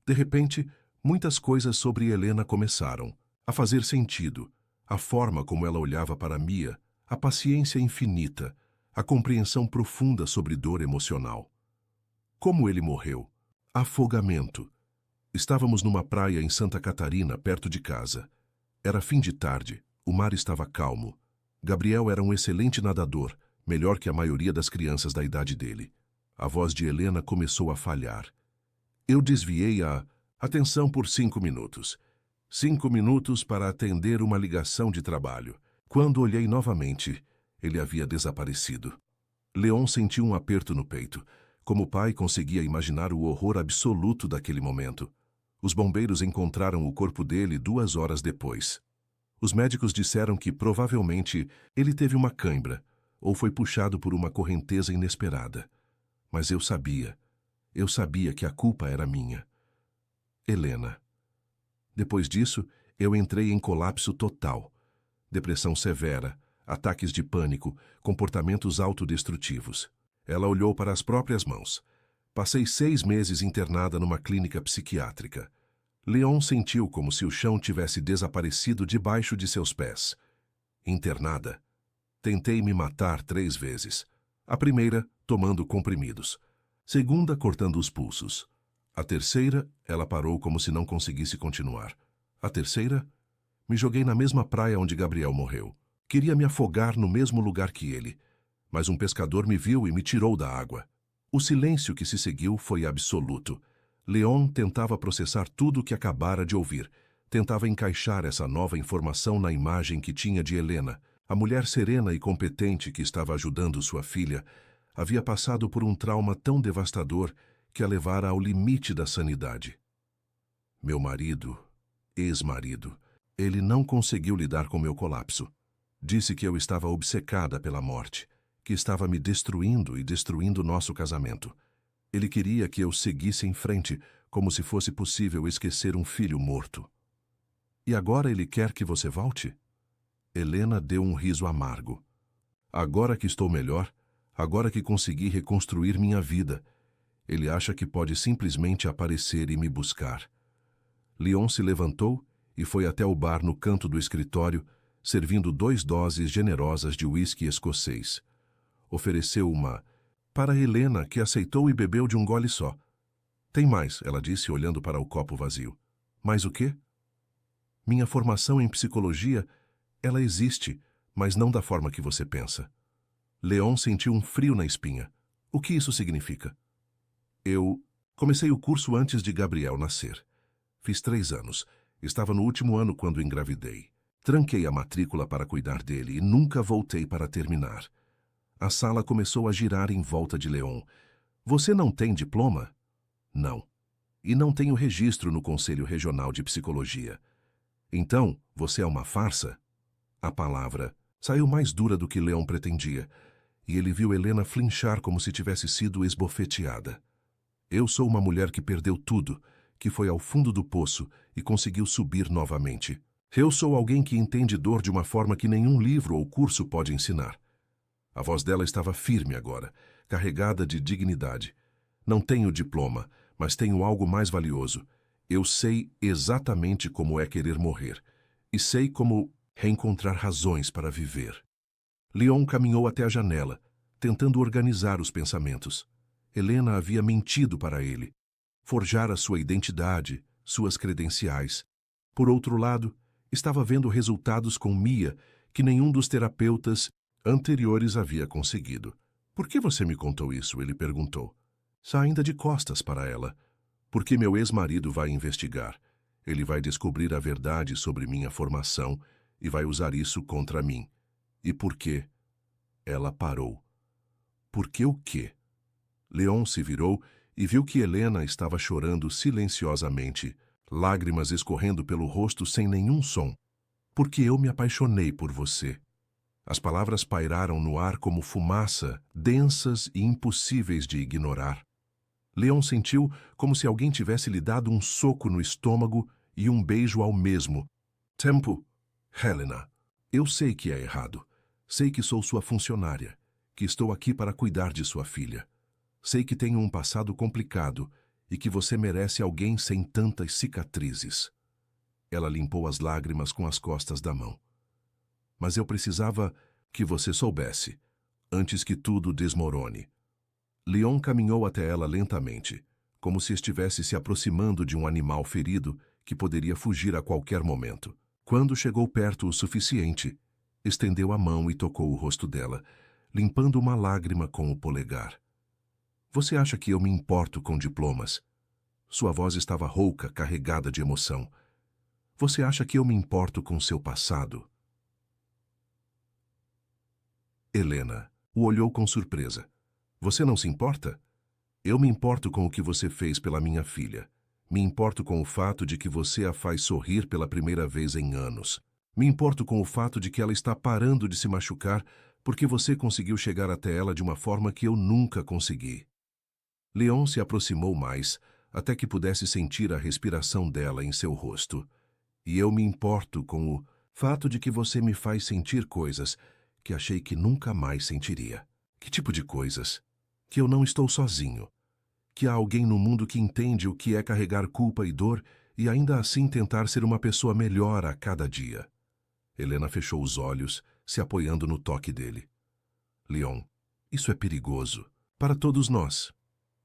De repente, muitas coisas sobre Helena começaram a fazer sentido. A forma como ela olhava para Mia, a paciência infinita, a compreensão profunda sobre dor emocional. Como ele morreu? Afogamento. Estávamos numa praia em Santa Catarina, perto de casa. Era fim de tarde, o mar estava calmo. Gabriel era um excelente nadador, melhor que a maioria das crianças da idade dele. A voz de Helena começou a falhar. Eu desviei a atenção por 5 minutos. 5 minutos para atender uma ligação de trabalho. Quando olhei novamente, ele havia desaparecido. Leon sentiu um aperto no peito. Como pai, conseguia imaginar o horror absoluto daquele momento. Os bombeiros encontraram o corpo dele 2 horas depois. Os médicos disseram que, provavelmente, ele teve uma cãibra ou foi puxado por uma correnteza inesperada. Mas eu sabia que a culpa era minha. Helena. Depois disso, eu entrei em colapso total. Depressão severa, ataques de pânico, comportamentos autodestrutivos. Ela olhou para as próprias mãos. Passei 6 meses internada numa clínica psiquiátrica. Leon sentiu como se o chão tivesse desaparecido debaixo de seus pés. Internada. Tentei me matar 3 vezes. A primeira, tomando comprimidos. Segunda, cortando os pulsos. A terceira, ela parou como se não conseguisse continuar. A terceira, me joguei na mesma praia onde Gabriel morreu. Queria me afogar no mesmo lugar que ele. Mas um pescador me viu e me tirou da água. O silêncio que se seguiu foi absoluto. Leon tentava processar tudo o que acabara de ouvir. Tentava encaixar essa nova informação na imagem que tinha de Helena. A mulher serena e competente que estava ajudando sua filha havia passado por um trauma tão devastador que a levara ao limite da sanidade. Meu marido, ex-marido, ele não conseguiu lidar com meu colapso. Disse que eu estava obcecada pela morte, que estava me destruindo e destruindo nosso casamento. Ele queria que eu seguisse em frente, como se fosse possível esquecer um filho morto. E agora ele quer que você volte? Helena deu um riso amargo. Agora que estou melhor, agora que consegui reconstruir minha vida, ele acha que pode simplesmente aparecer e me buscar. Leon se levantou e foi até o bar no canto do escritório, servindo 2 doses generosas de uísque escocês. Ofereceu uma para Helena, que aceitou e bebeu de um gole só. Tem mais, ela disse, olhando para o copo vazio. Mais o quê? Minha formação em psicologia, ela existe, mas não da forma que você pensa. Leon sentiu um frio na espinha. O que isso significa? Eu comecei o curso antes de Gabriel nascer. Fiz 3 anos. Estava no último ano quando engravidei. Tranquei a matrícula para cuidar dele e nunca voltei para terminar. A sala começou a girar em volta de Leon. Você não tem diploma? Não. E não tenho registro no Conselho Regional de Psicologia. Então, você é uma farsa? A palavra saiu mais dura do que Leon pretendia, e ele viu Helena flinchar como se tivesse sido esbofeteada. Eu sou uma mulher que perdeu tudo, que foi ao fundo do poço e conseguiu subir novamente. Eu sou alguém que entende dor de uma forma que nenhum livro ou curso pode ensinar. A voz dela estava firme agora, carregada de dignidade. Não tenho diploma, mas tenho algo mais valioso. Eu sei exatamente como é querer morrer, e sei como reencontrar razões para viver. Leon caminhou até a janela, tentando organizar os pensamentos. Helena havia mentido para ele, forjara sua identidade, suas credenciais. Por outro lado, estava vendo resultados com Mia que nenhum dos terapeutas anteriores havia conseguido. Por que você me contou isso? Ele perguntou. Saindo de costas para ela. Porque meu ex-marido vai investigar. Ele vai descobrir a verdade sobre minha formação e vai usar isso contra mim. E por quê? Ela parou. Por que o quê? Leon se virou e viu que Helena estava chorando silenciosamente, lágrimas escorrendo pelo rosto sem nenhum som. Porque eu me apaixonei por você. As palavras pairaram no ar como fumaça, densas e impossíveis de ignorar. Leon sentiu como se alguém tivesse lhe dado um soco no estômago e um beijo ao mesmo tempo. Helena, eu sei que é errado. Sei que sou sua funcionária, que estou aqui para cuidar de sua filha. Sei que tenho um passado complicado e que você merece alguém sem tantas cicatrizes. Ela limpou as lágrimas com as costas da mão. Mas eu precisava que você soubesse, antes que tudo desmorone. Leon caminhou até ela lentamente, como se estivesse se aproximando de um animal ferido que poderia fugir a qualquer momento. Quando chegou perto o suficiente, estendeu a mão e tocou o rosto dela, limpando uma lágrima com o polegar. Você acha que eu me importo com diplomas? Sua voz estava rouca, carregada de emoção. Você acha que eu me importo com seu passado? Helena o olhou com surpresa. Você não se importa? Eu me importo com o que você fez pela minha filha. Me importo com o fato de que você a faz sorrir pela primeira vez em anos. Me importo com o fato de que ela está parando de se machucar porque você conseguiu chegar até ela de uma forma que eu nunca consegui. Leon se aproximou mais, até que pudesse sentir a respiração dela em seu rosto. E eu me importo com o fato de que você me faz sentir coisas que achei que nunca mais sentiria. Que tipo de coisas? Que eu não estou sozinho. Que há alguém no mundo que entende o que é carregar culpa e dor e ainda assim tentar ser uma pessoa melhor a cada dia. Helena fechou os olhos, se apoiando no toque dele. Leon, isso é perigoso. Para todos nós.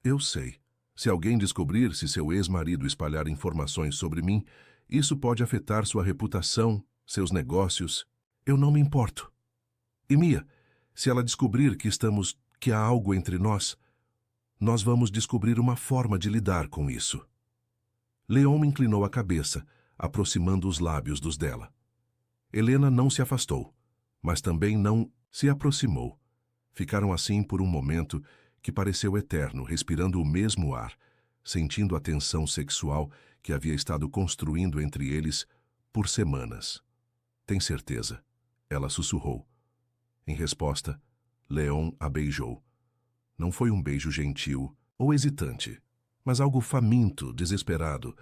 Eu sei. Se alguém descobrir se seu ex-marido espalhar informações sobre mim, isso pode afetar sua reputação, seus negócios. Eu não me importo. E Mia, se ela descobrir que há algo entre nós vamos descobrir uma forma de lidar com isso. Leon inclinou a cabeça, aproximando os lábios dos dela. Helena não se afastou, mas também não se aproximou. Ficaram assim por um momento que pareceu eterno, respirando o mesmo ar, sentindo a tensão sexual que havia estado construindo entre eles por semanas. Tem certeza? Ela sussurrou. Em resposta, Leon a beijou. Não foi um beijo gentil ou hesitante, mas algo faminto, desesperado,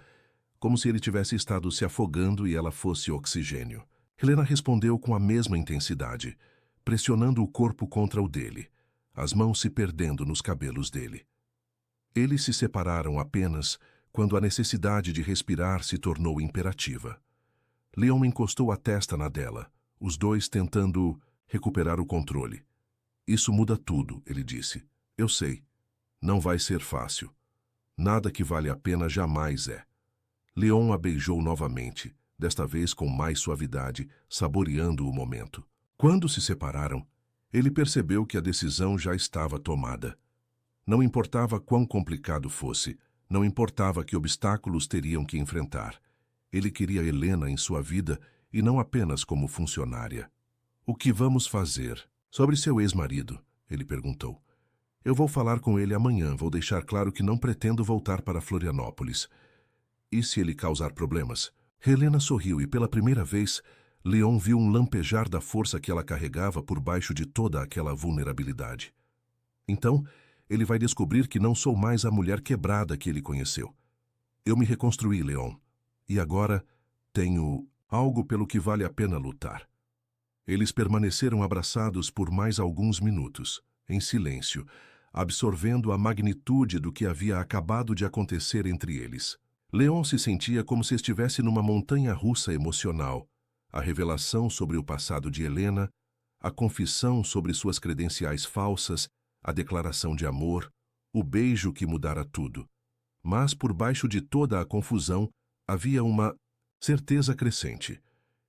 como se ele tivesse estado se afogando e ela fosse oxigênio. Helena respondeu com a mesma intensidade, pressionando o corpo contra o dele, as mãos se perdendo nos cabelos dele. Eles se separaram apenas quando a necessidade de respirar se tornou imperativa. Leon encostou a testa na dela, os dois tentando recuperar o controle. Isso muda tudo, ele disse. Eu sei. Não vai ser fácil. Nada que vale a pena jamais é. Leon a beijou novamente, desta vez com mais suavidade, saboreando o momento. Quando se separaram, ele percebeu que a decisão já estava tomada. Não importava quão complicado fosse, não importava que obstáculos teriam que enfrentar. Ele queria Helena em sua vida e não apenas como funcionária. O que vamos fazer? Sobre seu ex-marido, ele perguntou. Eu vou falar com ele amanhã, vou deixar claro que não pretendo voltar para Florianópolis. E se ele causar problemas? Helena sorriu e pela primeira vez, Leon viu um lampejar da força que ela carregava por baixo de toda aquela vulnerabilidade. Então, ele vai descobrir que não sou mais a mulher quebrada que ele conheceu. Eu me reconstruí, Leon, e agora tenho algo pelo que vale a pena lutar. Eles permaneceram abraçados por mais alguns minutos, em silêncio, absorvendo a magnitude do que havia acabado de acontecer entre eles. Leon se sentia como se estivesse numa montanha-russa emocional, a revelação sobre o passado de Helena, a confissão sobre suas credenciais falsas, a declaração de amor, o beijo que mudara tudo. Mas por baixo de toda a confusão havia uma certeza crescente.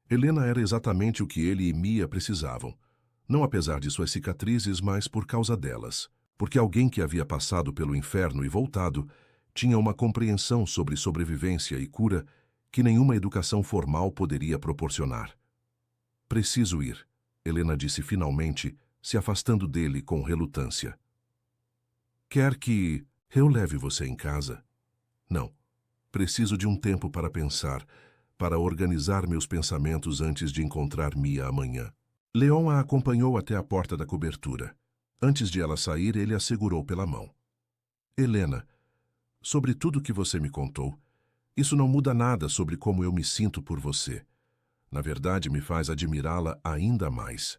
Helena era exatamente o que ele e Mia precisavam, não apesar de suas cicatrizes, mas por causa delas, porque alguém que havia passado pelo inferno e voltado tinha uma compreensão sobre sobrevivência e cura que nenhuma educação formal poderia proporcionar. Preciso ir, Helena disse finalmente, se afastando dele com relutância. Quer que Eu leve você em casa? Não. Preciso de um tempo para pensar, para organizar meus pensamentos antes de encontrar Mia amanhã. Leon a acompanhou até a porta da cobertura. Antes de ela sair, ele a segurou pela mão. Helena, sobre tudo que você me contou, isso não muda nada sobre como eu me sinto por você. Na verdade, me faz admirá-la ainda mais.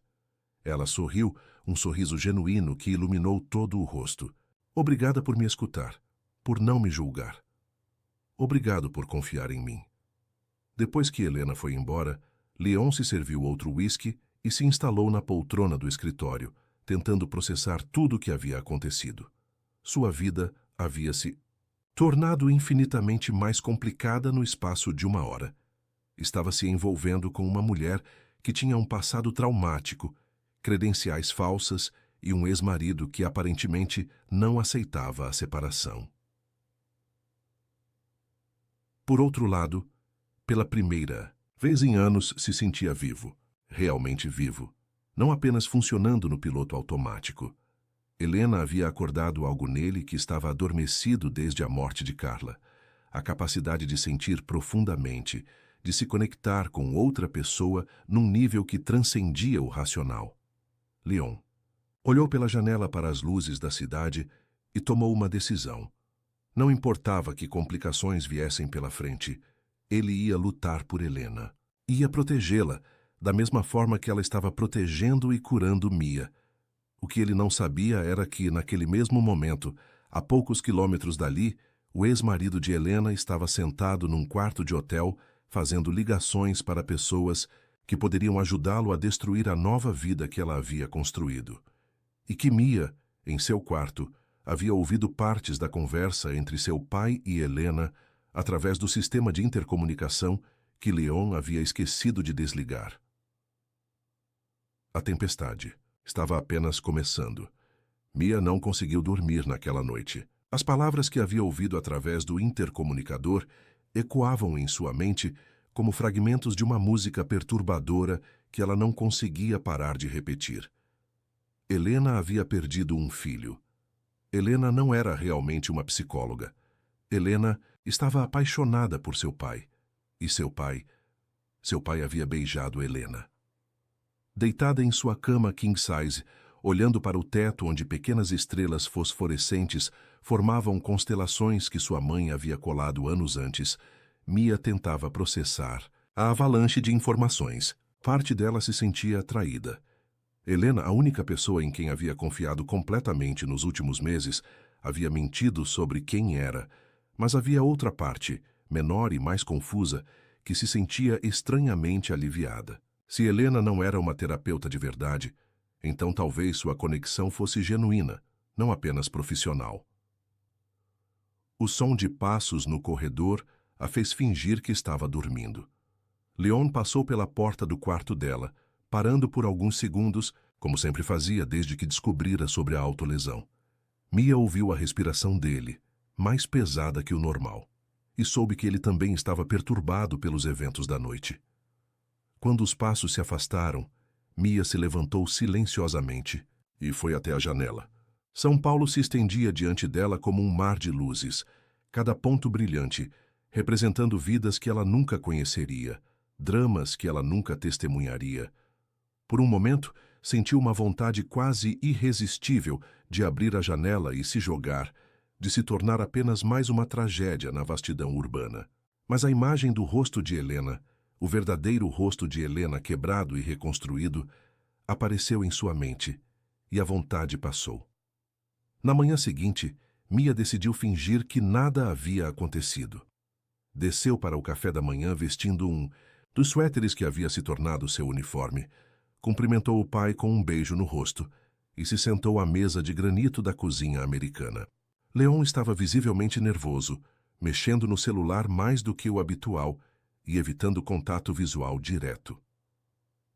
Ela sorriu, um sorriso genuíno que iluminou todo o rosto. Obrigada por me escutar, por não me julgar. Obrigado por confiar em mim. Depois que Helena foi embora, Leon se serviu outro uísque e se instalou na poltrona do escritório, tentando processar tudo o que havia acontecido. Sua vida havia se tornado infinitamente mais complicada no espaço de uma hora. Estava se envolvendo com uma mulher que tinha um passado traumático, credenciais falsas e um ex-marido que aparentemente não aceitava a separação. Por outro lado, pela primeira vez em anos se sentia vivo, realmente vivo, não apenas funcionando no piloto automático. Helena havia acordado algo nele que estava adormecido desde a morte de Carla, a capacidade de sentir profundamente, de se conectar com outra pessoa num nível que transcendia o racional. Leon olhou pela janela para as luzes da cidade e tomou uma decisão. Não importava que complicações viessem pela frente, ele ia lutar por Helena. Ia protegê-la, da mesma forma que ela estava protegendo e curando Mia. O que ele não sabia era que, naquele mesmo momento, a poucos quilômetros dali, o ex-marido de Helena estava sentado num quarto de hotel, fazendo ligações para pessoas que poderiam ajudá-lo a destruir a nova vida que ela havia construído. E que Mia, em seu quarto, havia ouvido partes da conversa entre seu pai e Helena através do sistema de intercomunicação que Leon havia esquecido de desligar. A tempestade estava apenas começando. Mia não conseguiu dormir naquela noite. As palavras que havia ouvido através do intercomunicador ecoavam em sua mente como fragmentos de uma música perturbadora que ela não conseguia parar de repetir. Helena havia perdido um filho. Helena não era realmente uma psicóloga. Helena estava apaixonada por seu pai. E seu pai havia beijado Helena. Deitada em sua cama king size, olhando para o teto onde pequenas estrelas fosforescentes formavam constelações que sua mãe havia colado anos antes, Mia tentava processar a avalanche de informações. Parte dela se sentia atraída. Helena, a única pessoa em quem havia confiado completamente nos últimos meses, havia mentido sobre quem era, mas havia outra parte, menor e mais confusa, que se sentia estranhamente aliviada. Se Helena não era uma terapeuta de verdade, então talvez sua conexão fosse genuína, não apenas profissional. O som de passos no corredor a fez fingir que estava dormindo. Leon passou pela porta do quarto dela, parando por alguns segundos, como sempre fazia desde que descobrira sobre a autolesão. Mia ouviu a respiração dele, mais pesada que o normal, e soube que ele também estava perturbado pelos eventos da noite. Quando os passos se afastaram, Mia se levantou silenciosamente e foi até a janela. São Paulo se estendia diante dela como um mar de luzes, cada ponto brilhante, representando vidas que ela nunca conheceria, dramas que ela nunca testemunharia. Por um momento, sentiu uma vontade quase irresistível de abrir a janela e se jogar, de se tornar apenas mais uma tragédia na vastidão urbana. Mas a imagem do rosto de Helena, o verdadeiro rosto de Helena quebrado e reconstruído, apareceu em sua mente, e a vontade passou. Na manhã seguinte, Mia decidiu fingir que nada havia acontecido. Desceu para o café da manhã vestindo um dos suéteres que havia se tornado seu uniforme, cumprimentou o pai com um beijo no rosto e se sentou à mesa de granito da cozinha americana. Leon estava visivelmente nervoso, mexendo no celular mais do que o habitual e evitando contato visual direto.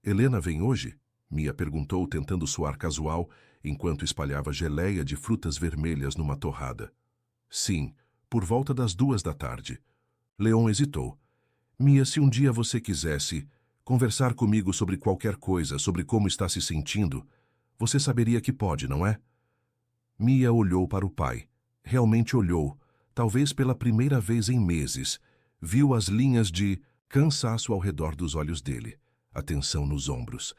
Helena vem hoje? Mia perguntou, tentando soar casual, enquanto espalhava geleia de frutas vermelhas numa torrada. Sim, por volta das 14h. Leon hesitou. Mia, se um dia você quisesse conversar comigo sobre qualquer coisa, sobre como está se sentindo, você saberia que pode, não é? Mia olhou para o pai. realmente olhou, talvez pela primeira vez em meses, viu as linhas de cansaço ao redor dos olhos dele, a tensão nos ombros,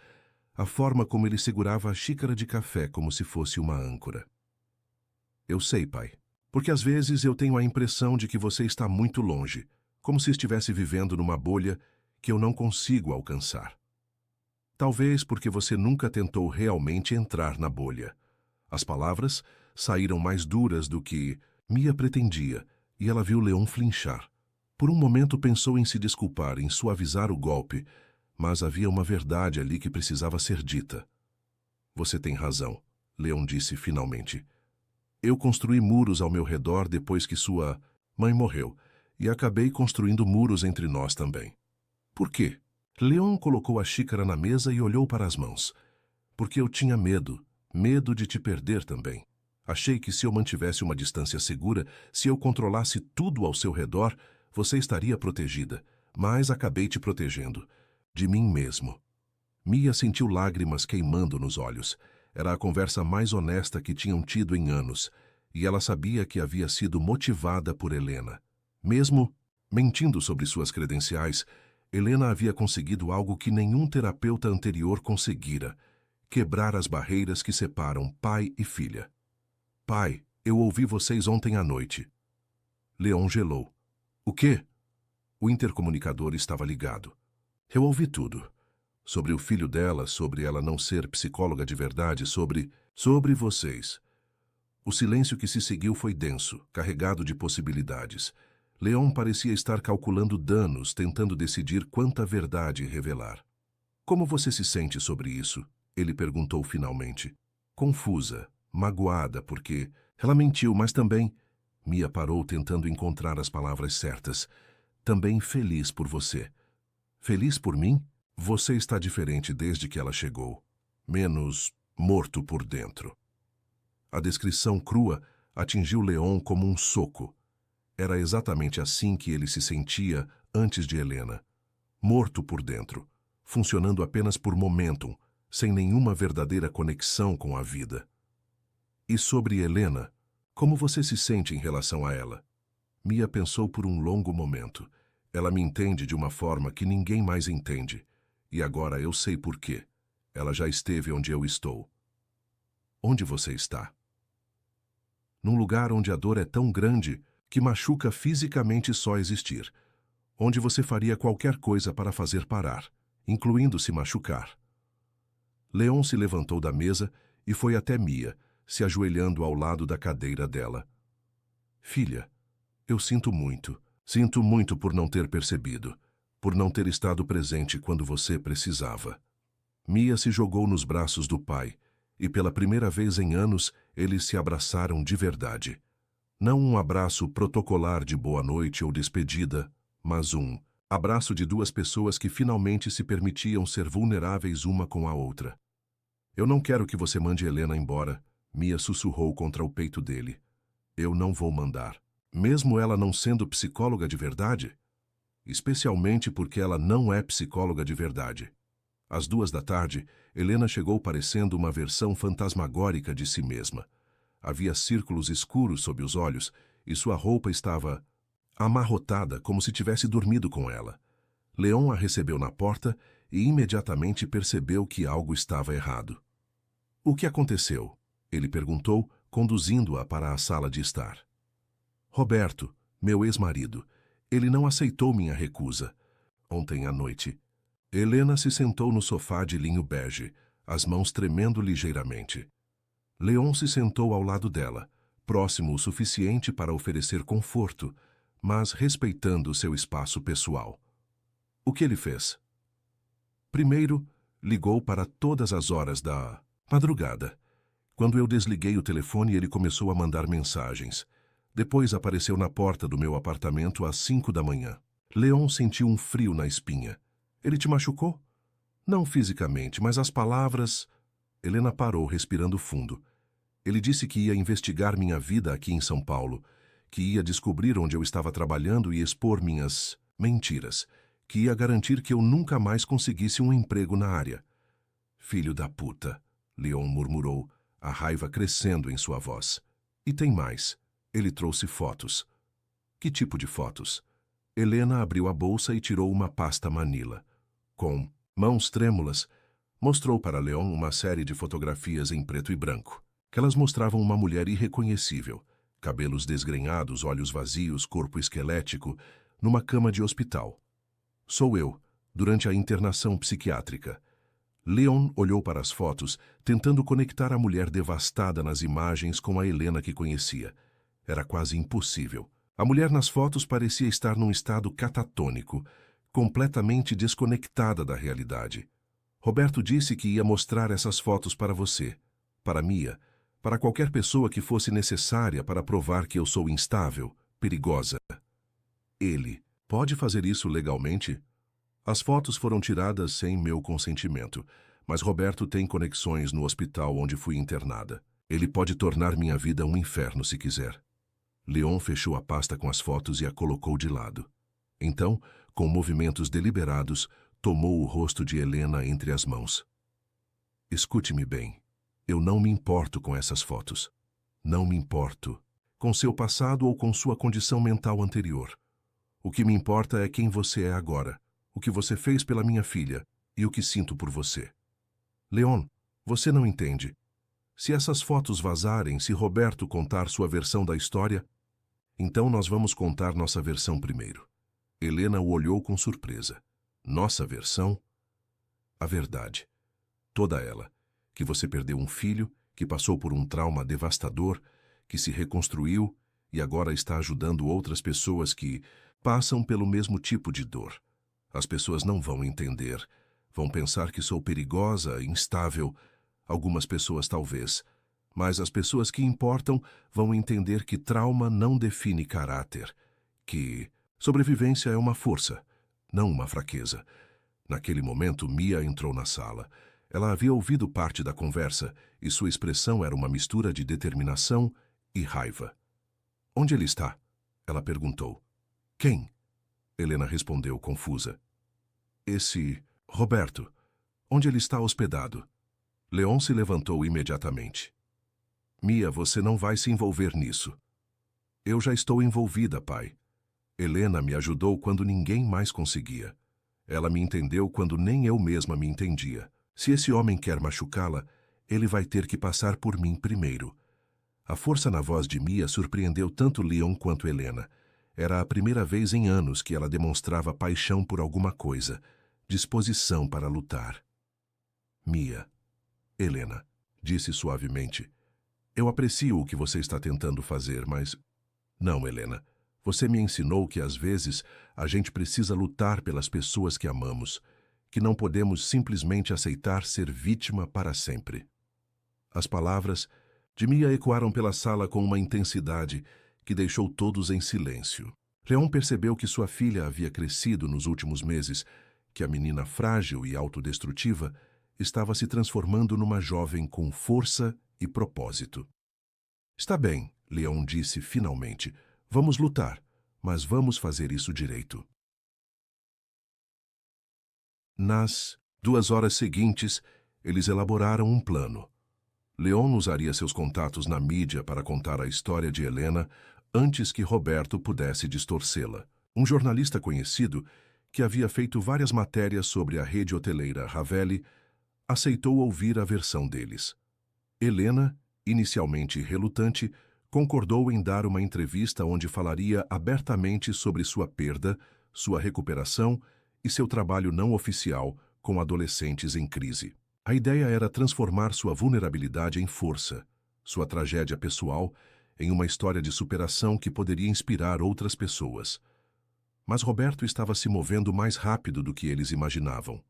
a forma como ele segurava a xícara de café como se fosse uma âncora. Eu sei, pai, porque às vezes eu tenho a impressão de que você está muito longe, como se estivesse vivendo numa bolha que eu não consigo alcançar. Talvez porque você nunca tentou realmente entrar na bolha. As palavras saíram mais duras do que Mia pretendia, e ela viu Leon flinchar. Por um momento pensou em se desculpar, em suavizar o golpe, mas havia uma verdade ali que precisava ser dita. Você tem razão, Leon disse finalmente. Eu construí muros ao meu redor depois que sua mãe morreu, e acabei construindo muros entre nós também. Por quê? Leon colocou a xícara na mesa e olhou para as mãos. Porque eu tinha medo de te perder também. Achei que se eu mantivesse uma distância segura, se eu controlasse tudo ao seu redor, você estaria protegida, mas acabei te protegendo. De mim mesmo. Mia sentiu lágrimas queimando nos olhos. Era a conversa mais honesta que tinham tido em anos, e ela sabia que havia sido motivada por Helena. Mesmo mentindo sobre suas credenciais, Helena havia conseguido algo que nenhum terapeuta anterior conseguira: quebrar as barreiras que separam pai e filha. Pai, eu ouvi vocês ontem à noite. Leon gelou. O quê? O intercomunicador estava ligado. Eu ouvi tudo. Sobre o filho dela, sobre ela não ser psicóloga de verdade, sobre vocês. O silêncio que se seguiu foi denso, carregado de possibilidades. Leon parecia estar calculando danos, tentando decidir quanta verdade revelar. Como você se sente sobre isso? Ele perguntou finalmente. Confusa, magoada, porque ela mentiu, mas também... Mia parou tentando encontrar as palavras certas. Também feliz por você. Feliz por mim? Você está diferente desde que ela chegou. Menos morto por dentro. A descrição crua atingiu Leon como um soco. Era exatamente assim que ele se sentia antes de Helena. Morto por dentro, funcionando apenas por momentum, sem nenhuma verdadeira conexão com a vida. E sobre Helena, como você se sente em relação a ela? Mia pensou por um longo momento. Ela me entende de uma forma que ninguém mais entende. E agora eu sei por quê. Ela já esteve onde eu estou. Onde você está? Num lugar onde a dor é tão grande que machuca fisicamente só existir. Onde você faria qualquer coisa para fazer parar, incluindo se machucar. Leon se levantou da mesa e foi até Mia, se ajoelhando ao lado da cadeira dela. Filha, eu sinto muito por não ter percebido, por não ter estado presente quando você precisava. Mia se jogou nos braços do pai, e pela primeira vez em anos eles se abraçaram de verdade. Não um abraço protocolar de boa noite ou despedida, mas um abraço de duas pessoas que finalmente se permitiam ser vulneráveis uma com a outra. Eu não quero que você mande Helena embora, Mia sussurrou contra o peito dele. Eu não vou mandar. Mesmo ela não sendo psicóloga de verdade? Especialmente porque ela não é psicóloga de verdade. Às 2 da tarde, Helena chegou parecendo uma versão fantasmagórica de si mesma. Havia círculos escuros sob os olhos e sua roupa estava amarrotada como se tivesse dormido com ela. Leon a recebeu na porta e imediatamente percebeu que algo estava errado. O que aconteceu? Ele perguntou, conduzindo-a para a sala de estar. Roberto, meu ex-marido, ele não aceitou minha recusa. Ontem à noite. Helena se sentou no sofá de linho bege, as mãos tremendo ligeiramente. Leon se sentou ao lado dela, próximo o suficiente para oferecer conforto, mas respeitando seu espaço pessoal. O que ele fez? Primeiro, ligou para todas as horas da madrugada. Quando eu desliguei o telefone, ele começou a mandar mensagens. Depois apareceu na porta do meu apartamento às 5 da manhã. Leon sentiu um frio na espinha. Ele te machucou? Não fisicamente, mas as palavras... Helena parou, respirando fundo. Ele disse que ia investigar minha vida aqui em São Paulo, que ia descobrir onde eu estava trabalhando e expor minhas mentiras, que ia garantir que eu nunca mais conseguisse um emprego na área. Filho da puta, Leon murmurou, a raiva crescendo em sua voz. E tem mais. Ele trouxe fotos. Que tipo de fotos? Helena abriu a bolsa e tirou uma pasta Manila. Com mãos trêmulas, mostrou para Leon uma série de fotografias em preto e branco, que elas mostravam uma mulher irreconhecível, cabelos desgrenhados, olhos vazios, corpo esquelético, numa cama de hospital. Sou eu, durante a internação psiquiátrica. Leon olhou para as fotos, tentando conectar a mulher devastada nas imagens com a Helena que conhecia. Era quase impossível. A mulher nas fotos parecia estar num estado catatônico, completamente desconectada da realidade. Roberto disse que ia mostrar essas fotos para você, para Mia, para qualquer pessoa que fosse necessária para provar que eu sou instável, perigosa. Ele pode fazer isso legalmente? As fotos foram tiradas sem meu consentimento, mas Roberto tem conexões no hospital onde fui internada. Ele pode tornar minha vida um inferno se quiser. Leon fechou a pasta com as fotos e a colocou de lado. Então, com movimentos deliberados, tomou o rosto de Helena entre as mãos. Escute-me bem. Eu não me importo com essas fotos. Não me importo com seu passado ou com sua condição mental anterior. O que me importa é quem você é agora, o que você fez pela minha filha e o que sinto por você. Leon, você não entende. Se essas fotos vazarem, se Roberto contar sua versão da história, então nós vamos contar nossa versão primeiro. Helena o olhou com surpresa. Nossa versão? A verdade. Toda ela. Que você perdeu um filho, que passou por um trauma devastador, que se reconstruiu e agora está ajudando outras pessoas que passam pelo mesmo tipo de dor. As pessoas não vão entender. Vão pensar que sou perigosa, instável. Algumas pessoas talvez. Mas as pessoas que importam vão entender que trauma não define caráter. Que sobrevivência é uma força, não uma fraqueza. Naquele momento, Mia entrou na sala. Ela havia ouvido parte da conversa e sua expressão era uma mistura de determinação e raiva. Onde ele está? Ela perguntou. Quem? Helena respondeu, confusa. Esse Roberto. Onde ele está hospedado? Leon se levantou imediatamente. Mia, você não vai se envolver nisso. Eu já estou envolvida, pai. Helena me ajudou quando ninguém mais conseguia. Ela me entendeu quando nem eu mesma me entendia. Se esse homem quer machucá-la, ele vai ter que passar por mim primeiro. A força na voz de Mia surpreendeu tanto Leon quanto Helena. Era a primeira vez em anos que ela demonstrava paixão por alguma coisa, disposição para lutar. Mia, Helena, disse suavemente. Eu aprecio o que você está tentando fazer, mas... Não, Helena. Você me ensinou que, às vezes, a gente precisa lutar pelas pessoas que amamos, que não podemos simplesmente aceitar ser vítima para sempre. As palavras de Mia ecoaram pela sala com uma intensidade que deixou todos em silêncio. Leon percebeu que sua filha havia crescido nos últimos meses, que a menina frágil e autodestrutiva estava se transformando numa jovem com força e propósito. Está bem, Leon disse finalmente. Vamos lutar, mas vamos fazer isso direito. Nas 2 horas seguintes, eles elaboraram um plano. Leon usaria seus contatos na mídia para contar a história de Helena antes que Roberto pudesse distorcê-la. Um jornalista conhecido, que havia feito várias matérias sobre a rede hoteleira Ravelli, aceitou ouvir a versão deles. Helena, inicialmente relutante, concordou em dar uma entrevista onde falaria abertamente sobre sua perda, sua recuperação e seu trabalho não oficial com adolescentes em crise. A ideia era transformar sua vulnerabilidade em força, sua tragédia pessoal em uma história de superação que poderia inspirar outras pessoas. Mas Roberto estava se movendo mais rápido do que eles imaginavam.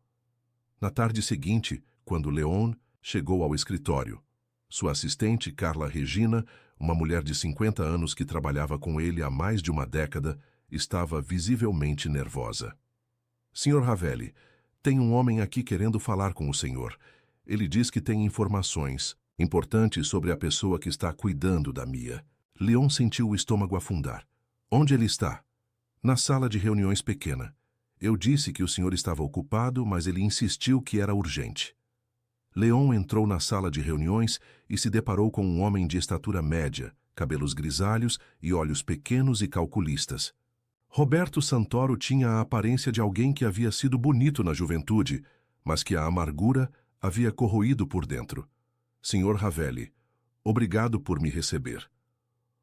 Na tarde seguinte, quando Leon chegou ao escritório, sua assistente, Carla Regina, uma mulher de 50 anos que trabalhava com ele há mais de uma década, estava visivelmente nervosa. Sr. Ravelli, tem um homem aqui querendo falar com o senhor. Ele diz que tem informações importantes sobre a pessoa que está cuidando da Mia. Leon sentiu o estômago afundar. Onde ele está? Na sala de reuniões pequena. Eu disse que o senhor estava ocupado, mas ele insistiu que era urgente. Leon entrou na sala de reuniões e se deparou com um homem de estatura média, cabelos grisalhos e olhos pequenos e calculistas. Roberto Santoro tinha a aparência de alguém que havia sido bonito na juventude, mas que a amargura havia corroído por dentro. Sr. Ravelli, obrigado por me receber.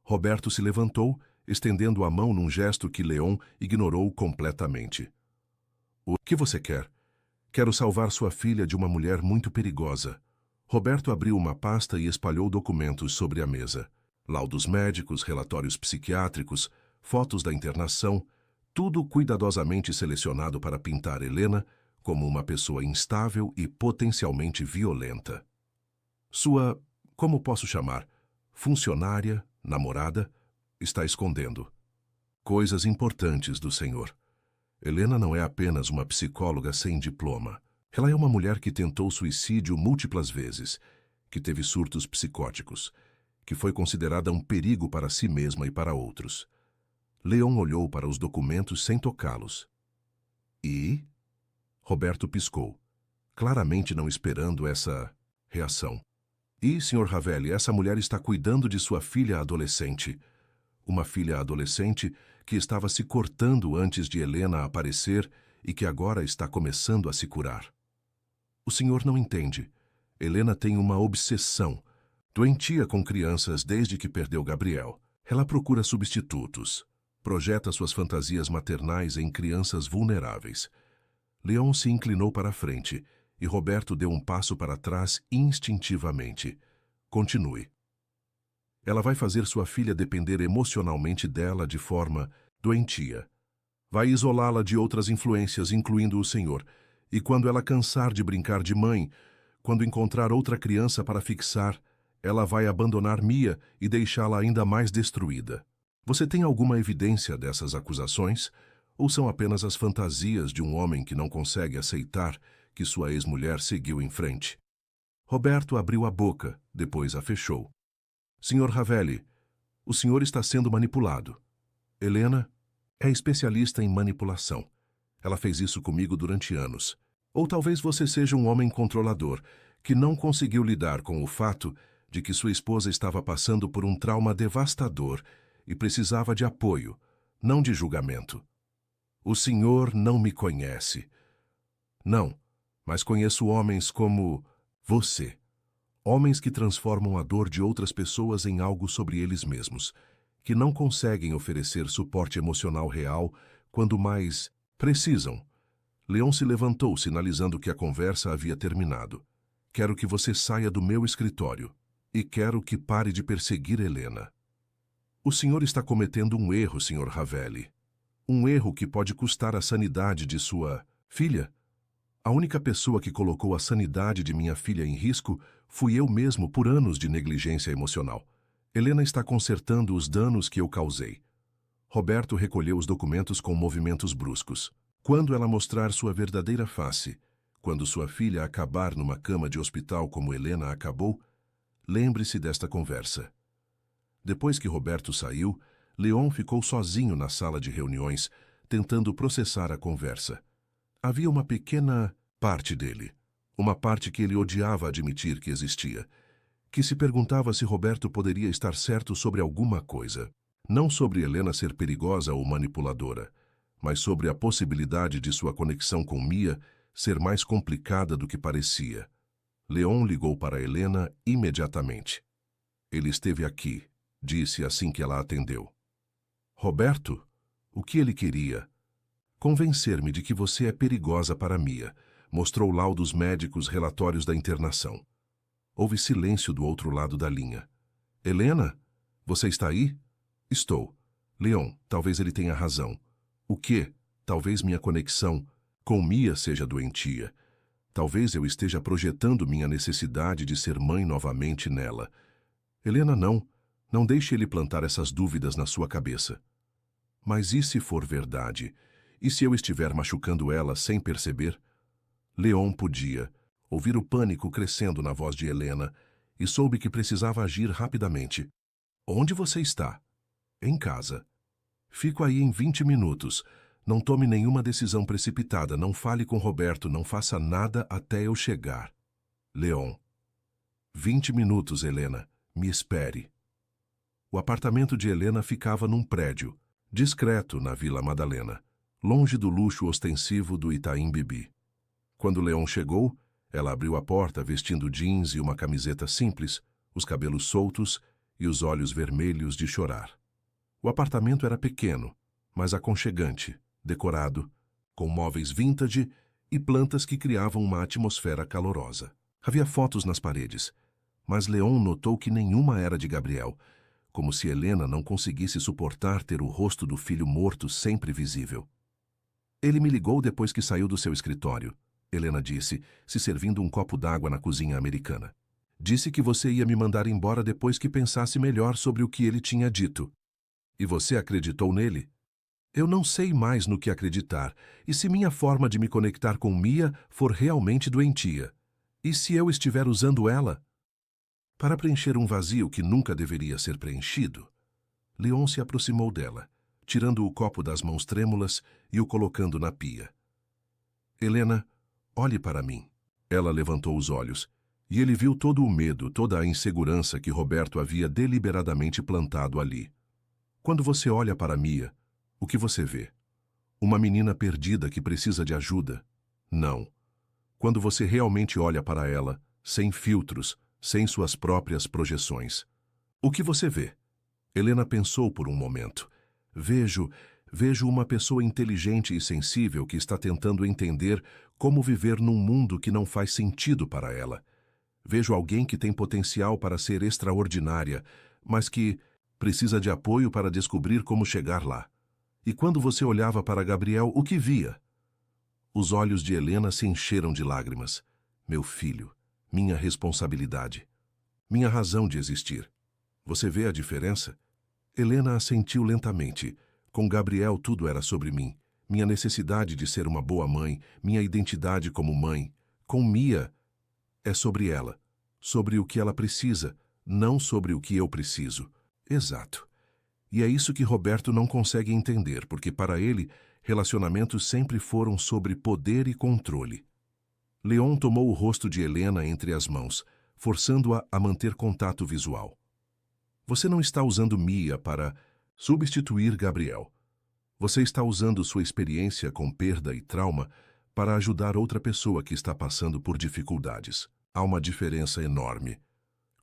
Roberto se levantou, estendendo a mão num gesto que Leon ignorou completamente. O que você quer? Quero salvar sua filha de uma mulher muito perigosa. Roberto abriu uma pasta e espalhou documentos sobre a mesa. Laudos médicos, relatórios psiquiátricos, fotos da internação, tudo cuidadosamente selecionado para pintar Helena como uma pessoa instável e potencialmente violenta. Sua, como posso chamar, funcionária, namorada, está escondendo coisas importantes do senhor. Helena não é apenas uma psicóloga sem diploma. Ela é uma mulher que tentou suicídio múltiplas vezes, que teve surtos psicóticos, que foi considerada um perigo para si mesma e para outros. Leon olhou para os documentos sem tocá-los. E? Roberto piscou, claramente não esperando essa reação. E, Sr. Ravelli, essa mulher está cuidando de sua filha adolescente. Uma filha adolescente que estava se cortando antes de Helena aparecer e que agora está começando a se curar. O senhor não entende. Helena tem uma obsessão. Doentia com crianças desde que perdeu Gabriel. Ela procura substitutos. Projeta suas fantasias maternais em crianças vulneráveis. Leon se inclinou para a frente e Roberto deu um passo para trás instintivamente. Continue. Ela vai fazer sua filha depender emocionalmente dela de forma doentia. Vai isolá-la de outras influências, incluindo o senhor. E quando ela cansar de brincar de mãe, quando encontrar outra criança para fixar, ela vai abandonar Mia e deixá-la ainda mais destruída. Você tem alguma evidência dessas acusações? Ou são apenas as fantasias de um homem que não consegue aceitar que sua ex-mulher seguiu em frente? Roberto abriu a boca, depois a fechou. Sr. Ravelli, o senhor está sendo manipulado. Helena é especialista em manipulação. Ela fez isso comigo durante anos. Ou talvez você seja um homem controlador, que não conseguiu lidar com o fato de que sua esposa estava passando por um trauma devastador e precisava de apoio, não de julgamento. O senhor não me conhece. Não, mas conheço homens como você. Homens que transformam a dor de outras pessoas em algo sobre eles mesmos, que não conseguem oferecer suporte emocional real quando mais precisam. Leon se levantou, sinalizando que a conversa havia terminado. Quero que você saia do meu escritório e quero que pare de perseguir Helena. O senhor está cometendo um erro, Sr. Ravelli. Um erro que pode custar a sanidade de sua filha. A única pessoa que colocou a sanidade de minha filha em risco fui eu mesmo por anos de negligência emocional. Helena está consertando os danos que eu causei. Roberto recolheu os documentos com movimentos bruscos. Quando ela mostrar sua verdadeira face, quando sua filha acabar numa cama de hospital como Helena acabou, lembre-se desta conversa. Depois que Roberto saiu, Leon ficou sozinho na sala de reuniões, tentando processar a conversa. Havia uma pequena parte dele, uma parte que ele odiava admitir que existia, que se perguntava se Roberto poderia estar certo sobre alguma coisa. Não sobre Helena ser perigosa ou manipuladora, mas sobre a possibilidade de sua conexão com Mia ser mais complicada do que parecia. Leon ligou para Helena imediatamente. Ele esteve aqui, disse assim que ela atendeu. Roberto, o que ele queria? Convencer-me de que você é perigosa para Mia. Mostrou laudos médicos, relatórios da internação. Houve silêncio do outro lado da linha. Helena, você está aí? Estou. Leon, talvez ele tenha razão. O quê? Talvez minha conexão com Mia seja doentia. Talvez eu esteja projetando minha necessidade de ser mãe novamente nela. Helena, não. Não deixe ele plantar essas dúvidas na sua cabeça. Mas e se for verdade? E se eu estiver machucando ela sem perceber? Leon podia ouvir o pânico crescendo na voz de Helena e soube que precisava agir rapidamente. Onde você está? Em casa. Fico aí em 20 minutos. Não tome nenhuma decisão precipitada. Não fale com Roberto. Não faça nada até eu chegar. Leon. 20 minutos, Helena. Me espere. O apartamento de Helena ficava num prédio, discreto na Vila Madalena, longe do luxo ostensivo do Itaim Bibi. Quando Leon chegou, ela abriu a porta vestindo jeans e uma camiseta simples, os cabelos soltos e os olhos vermelhos de chorar. O apartamento era pequeno, mas aconchegante, decorado, com móveis vintage e plantas que criavam uma atmosfera calorosa. Havia fotos nas paredes, mas Leon notou que nenhuma era de Gabriel, como se Helena não conseguisse suportar ter o rosto do filho morto sempre visível. Ele me ligou depois que saiu do seu escritório, Helena disse, se servindo um copo d'água na cozinha americana. Disse que você ia me mandar embora depois que pensasse melhor sobre o que ele tinha dito. E você acreditou nele? Eu não sei mais no que acreditar, e se minha forma de me conectar com Mia for realmente doentia? E se eu estiver usando ela para preencher um vazio que nunca deveria ser preenchido? Leon se aproximou dela, tirando o copo das mãos trêmulas e o colocando na pia. Helena, olhe para mim. Ela levantou os olhos, e ele viu todo o medo, toda a insegurança que Roberto havia deliberadamente plantado ali. Quando você olha para Mia, o que você vê? Uma menina perdida que precisa de ajuda? Não. Quando você realmente olha para ela, sem filtros, sem suas próprias projeções, o que você vê? Helena pensou por um momento. Vejo uma pessoa inteligente e sensível que está tentando entender como viver num mundo que não faz sentido para ela. Vejo alguém que tem potencial para ser extraordinária, mas que precisa de apoio para descobrir como chegar lá. E quando você olhava para Gabriel, o que via? Os olhos de Helena se encheram de lágrimas. Meu filho, minha responsabilidade, minha razão de existir. Você vê a diferença? Helena assentiu lentamente. Com Gabriel tudo era sobre mim. Minha necessidade de ser uma boa mãe, minha identidade como mãe. Com Mia, é sobre ela, sobre o que ela precisa, não sobre o que eu preciso. Exato. E é isso que Roberto não consegue entender, porque para ele, relacionamentos sempre foram sobre poder e controle. Leon tomou o rosto de Helena entre as mãos, forçando-a a manter contato visual. Você não está usando Mia para substituir Gabriel. Você está usando sua experiência com perda e trauma para ajudar outra pessoa que está passando por dificuldades. Há uma diferença enorme.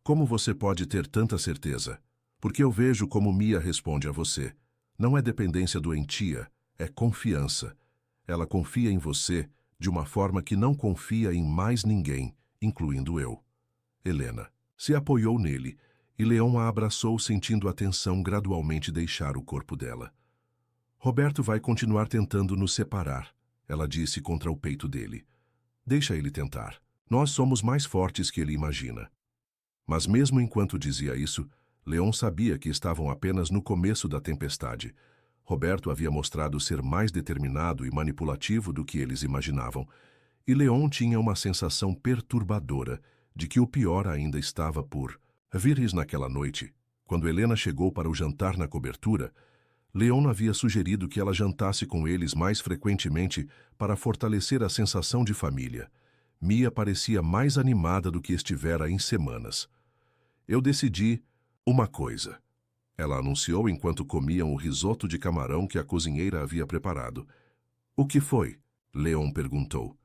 Como você pode ter tanta certeza? Porque eu vejo como Mia responde a você. Não é dependência doentia, é confiança. Ela confia em você de uma forma que não confia em mais ninguém, incluindo eu. Helena se apoiou nele, e Leon a abraçou sentindo a tensão gradualmente deixar o corpo dela. Roberto vai continuar tentando nos separar, ela disse contra o peito dele. Deixa ele tentar. Nós somos mais fortes que ele imagina. Mas mesmo enquanto dizia isso, Leon sabia que estavam apenas no começo da tempestade. Roberto havia mostrado ser mais determinado e manipulativo do que eles imaginavam, e Leon tinha uma sensação perturbadora de que o pior ainda estava por vir. Naquela noite, quando Helena chegou para o jantar na cobertura, Leon havia sugerido que ela jantasse com eles mais frequentemente para fortalecer a sensação de família. Mia parecia mais animada do que estivera em semanas. Eu decidi uma coisa, ela anunciou enquanto comiam o risoto de camarão que a cozinheira havia preparado. O que foi? Leon perguntou.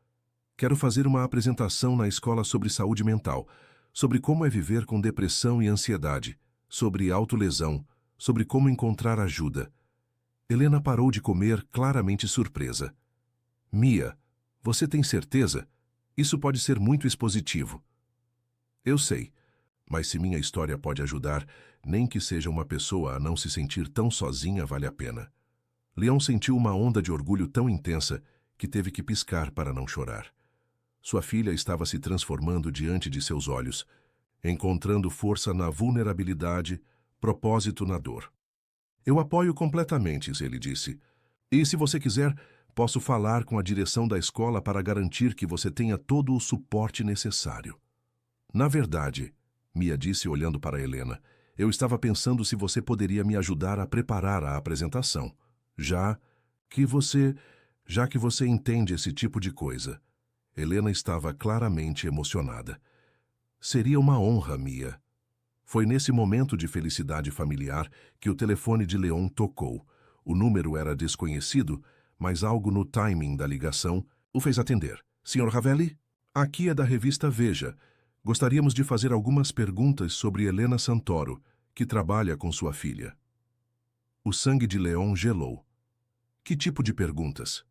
Quero fazer uma apresentação na escola sobre saúde mental, sobre como é viver com depressão e ansiedade, sobre autolesão, sobre como encontrar ajuda. Helena parou de comer, claramente surpresa. Mia, você tem certeza? Isso pode ser muito expositivo. Eu sei, mas se minha história pode ajudar, nem que seja uma pessoa a não se sentir tão sozinha, vale a pena. Leon sentiu uma onda de orgulho tão intensa que teve que piscar para não chorar. Sua filha estava se transformando diante de seus olhos, encontrando força na vulnerabilidade, propósito na dor. Eu apoio completamente, ele disse. E se você quiser, posso falar com a direção da escola para garantir que você tenha todo o suporte necessário. Na verdade, Mia disse olhando para Helena, eu estava pensando se você poderia me ajudar a preparar a apresentação, já que você entende esse tipo de coisa. Helena estava claramente emocionada. Seria uma honra, Mia. Foi nesse momento de felicidade familiar que o telefone de Leon tocou. O número era desconhecido, mas algo no timing da ligação o fez atender. Sr. Ravelli? Aqui é da revista Veja. Gostaríamos de fazer algumas perguntas sobre Helena Santoro, que trabalha com sua filha. O sangue de Leon gelou. Que tipo de perguntas?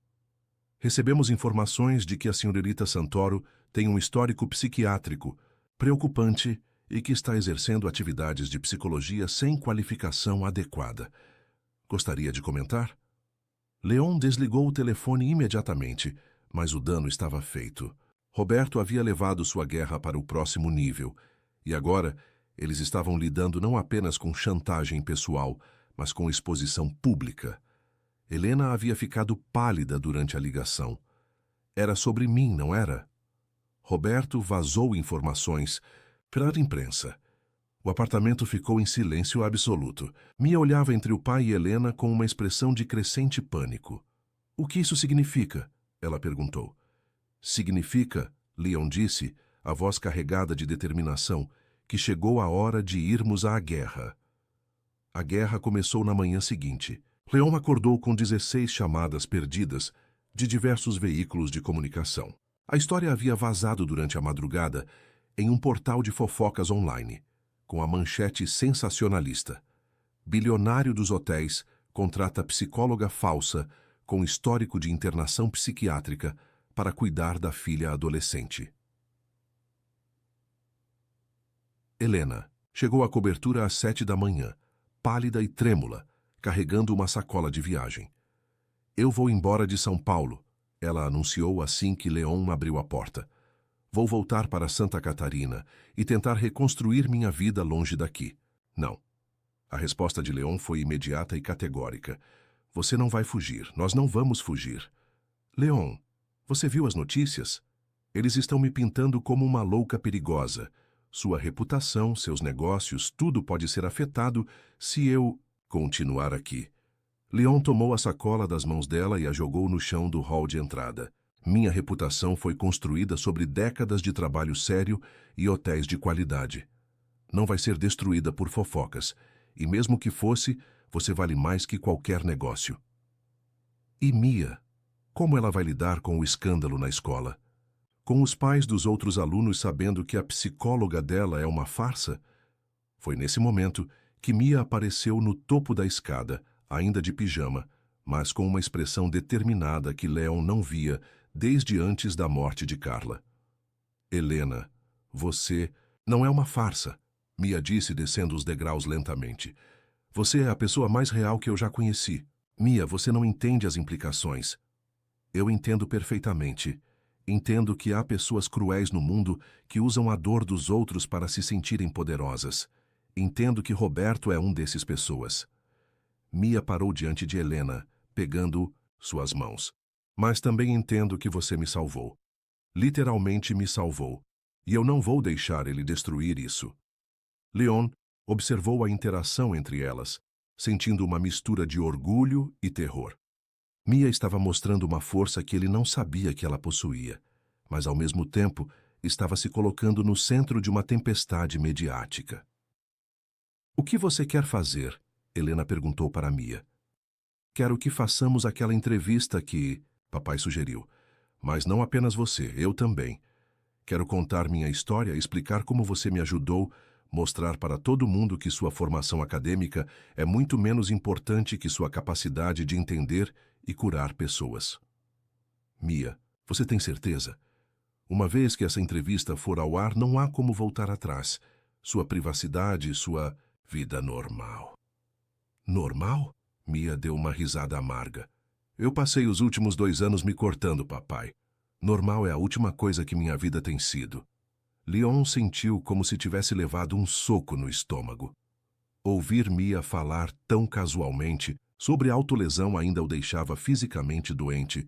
Recebemos informações de que a senhorita Santoro tem um histórico psiquiátrico preocupante e que está exercendo atividades de psicologia sem qualificação adequada. Gostaria de comentar? Leon desligou o telefone imediatamente, mas o dano estava feito. Roberto havia levado sua guerra para o próximo nível, e agora eles estavam lidando não apenas com chantagem pessoal, mas com exposição pública. Helena havia ficado pálida durante a ligação. Era sobre mim, não era? Roberto vazou informações para a imprensa. O apartamento ficou em silêncio absoluto. Mia olhava entre o pai e Helena com uma expressão de crescente pânico. O que isso significa? Ela perguntou. Significa, Leon disse, a voz carregada de determinação, que chegou a hora de irmos à guerra. A guerra começou na manhã seguinte. Leon acordou com 16 chamadas perdidas de diversos veículos de comunicação. A história havia vazado durante a madrugada em um portal de fofocas online, com a manchete sensacionalista. Bilionário dos hotéis contrata psicóloga falsa com histórico de internação psiquiátrica para cuidar da filha adolescente. Helena chegou à cobertura às 7 da manhã, pálida e trêmula, carregando uma sacola de viagem. Eu vou embora de São Paulo, ela anunciou assim que Leon abriu a porta. Vou voltar para Santa Catarina e tentar reconstruir minha vida longe daqui. Não. A resposta de Leon foi imediata e categórica. Você não vai fugir, nós não vamos fugir. Leon, você viu as notícias? Eles estão me pintando como uma louca perigosa. Sua reputação, seus negócios, tudo pode ser afetado se eu continuar aqui. Leon tomou a sacola das mãos dela e a jogou no chão do hall de entrada. Minha reputação foi construída sobre décadas de trabalho sério e hotéis de qualidade. Não vai ser destruída por fofocas, e mesmo que fosse, você vale mais que qualquer negócio. E Mia? Como ela vai lidar com o escândalo na escola? Com os pais dos outros alunos sabendo que a psicóloga dela é uma farsa? Foi nesse momento que Mia apareceu no topo da escada, ainda de pijama, mas com uma expressão determinada que Leon não via desde antes da morte de Carla. Helena, você não é uma farsa, Mia disse descendo os degraus lentamente. Você é a pessoa mais real que eu já conheci. Mia, você não entende as implicações. Eu entendo perfeitamente. Entendo que há pessoas cruéis no mundo que usam a dor dos outros para se sentirem poderosas. Entendo que Roberto é um desses pessoas. Mia parou diante de Helena, pegando suas mãos. Mas também entendo que você me salvou. Literalmente me salvou. E eu não vou deixar ele destruir isso. Leon observou a interação entre elas, sentindo uma mistura de orgulho e terror. Mia estava mostrando uma força que ele não sabia que ela possuía, mas ao mesmo tempo estava se colocando no centro de uma tempestade mediática. O que você quer fazer? Helena perguntou para Mia. Quero que façamos aquela entrevista que papai sugeriu. Mas não apenas você, eu também. Quero contar minha história, explicar como você me ajudou, mostrar para todo mundo que sua formação acadêmica é muito menos importante que sua capacidade de entender e curar pessoas. Mia, você tem certeza? Uma vez que essa entrevista for ao ar, não há como voltar atrás. Sua privacidade, sua vida normal. Normal? Mia deu uma risada amarga. Eu passei os últimos 2 anos me cortando, papai. Normal é a última coisa que minha vida tem sido. Leon sentiu como se tivesse levado um soco no estômago. Ouvir Mia falar tão casualmente sobre autolesão ainda o deixava fisicamente doente,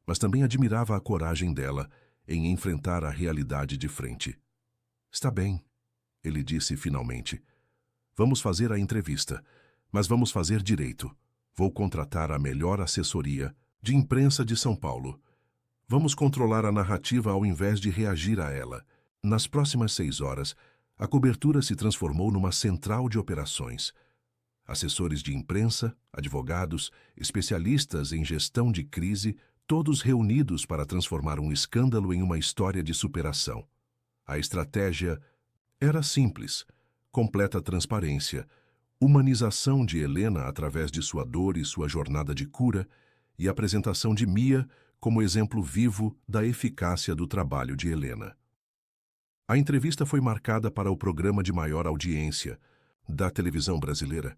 mas também admirava a coragem dela em enfrentar a realidade de frente. Está bem, ele disse finalmente. Vamos fazer a entrevista, mas vamos fazer direito. Vou contratar a melhor assessoria de imprensa de São Paulo. Vamos controlar a narrativa ao invés de reagir a ela. Nas próximas 6 horas, A cobertura se transformou numa central de operações. Assessores de imprensa, advogados, especialistas em gestão de crise, todos reunidos para transformar um escândalo em uma história de superação. A estratégia era simples: completa transparência, humanização de Helena através de sua dor e sua jornada de cura, e apresentação de Mia como exemplo vivo da eficácia do trabalho de Helena. A entrevista foi marcada para o programa de maior audiência da televisão brasileira,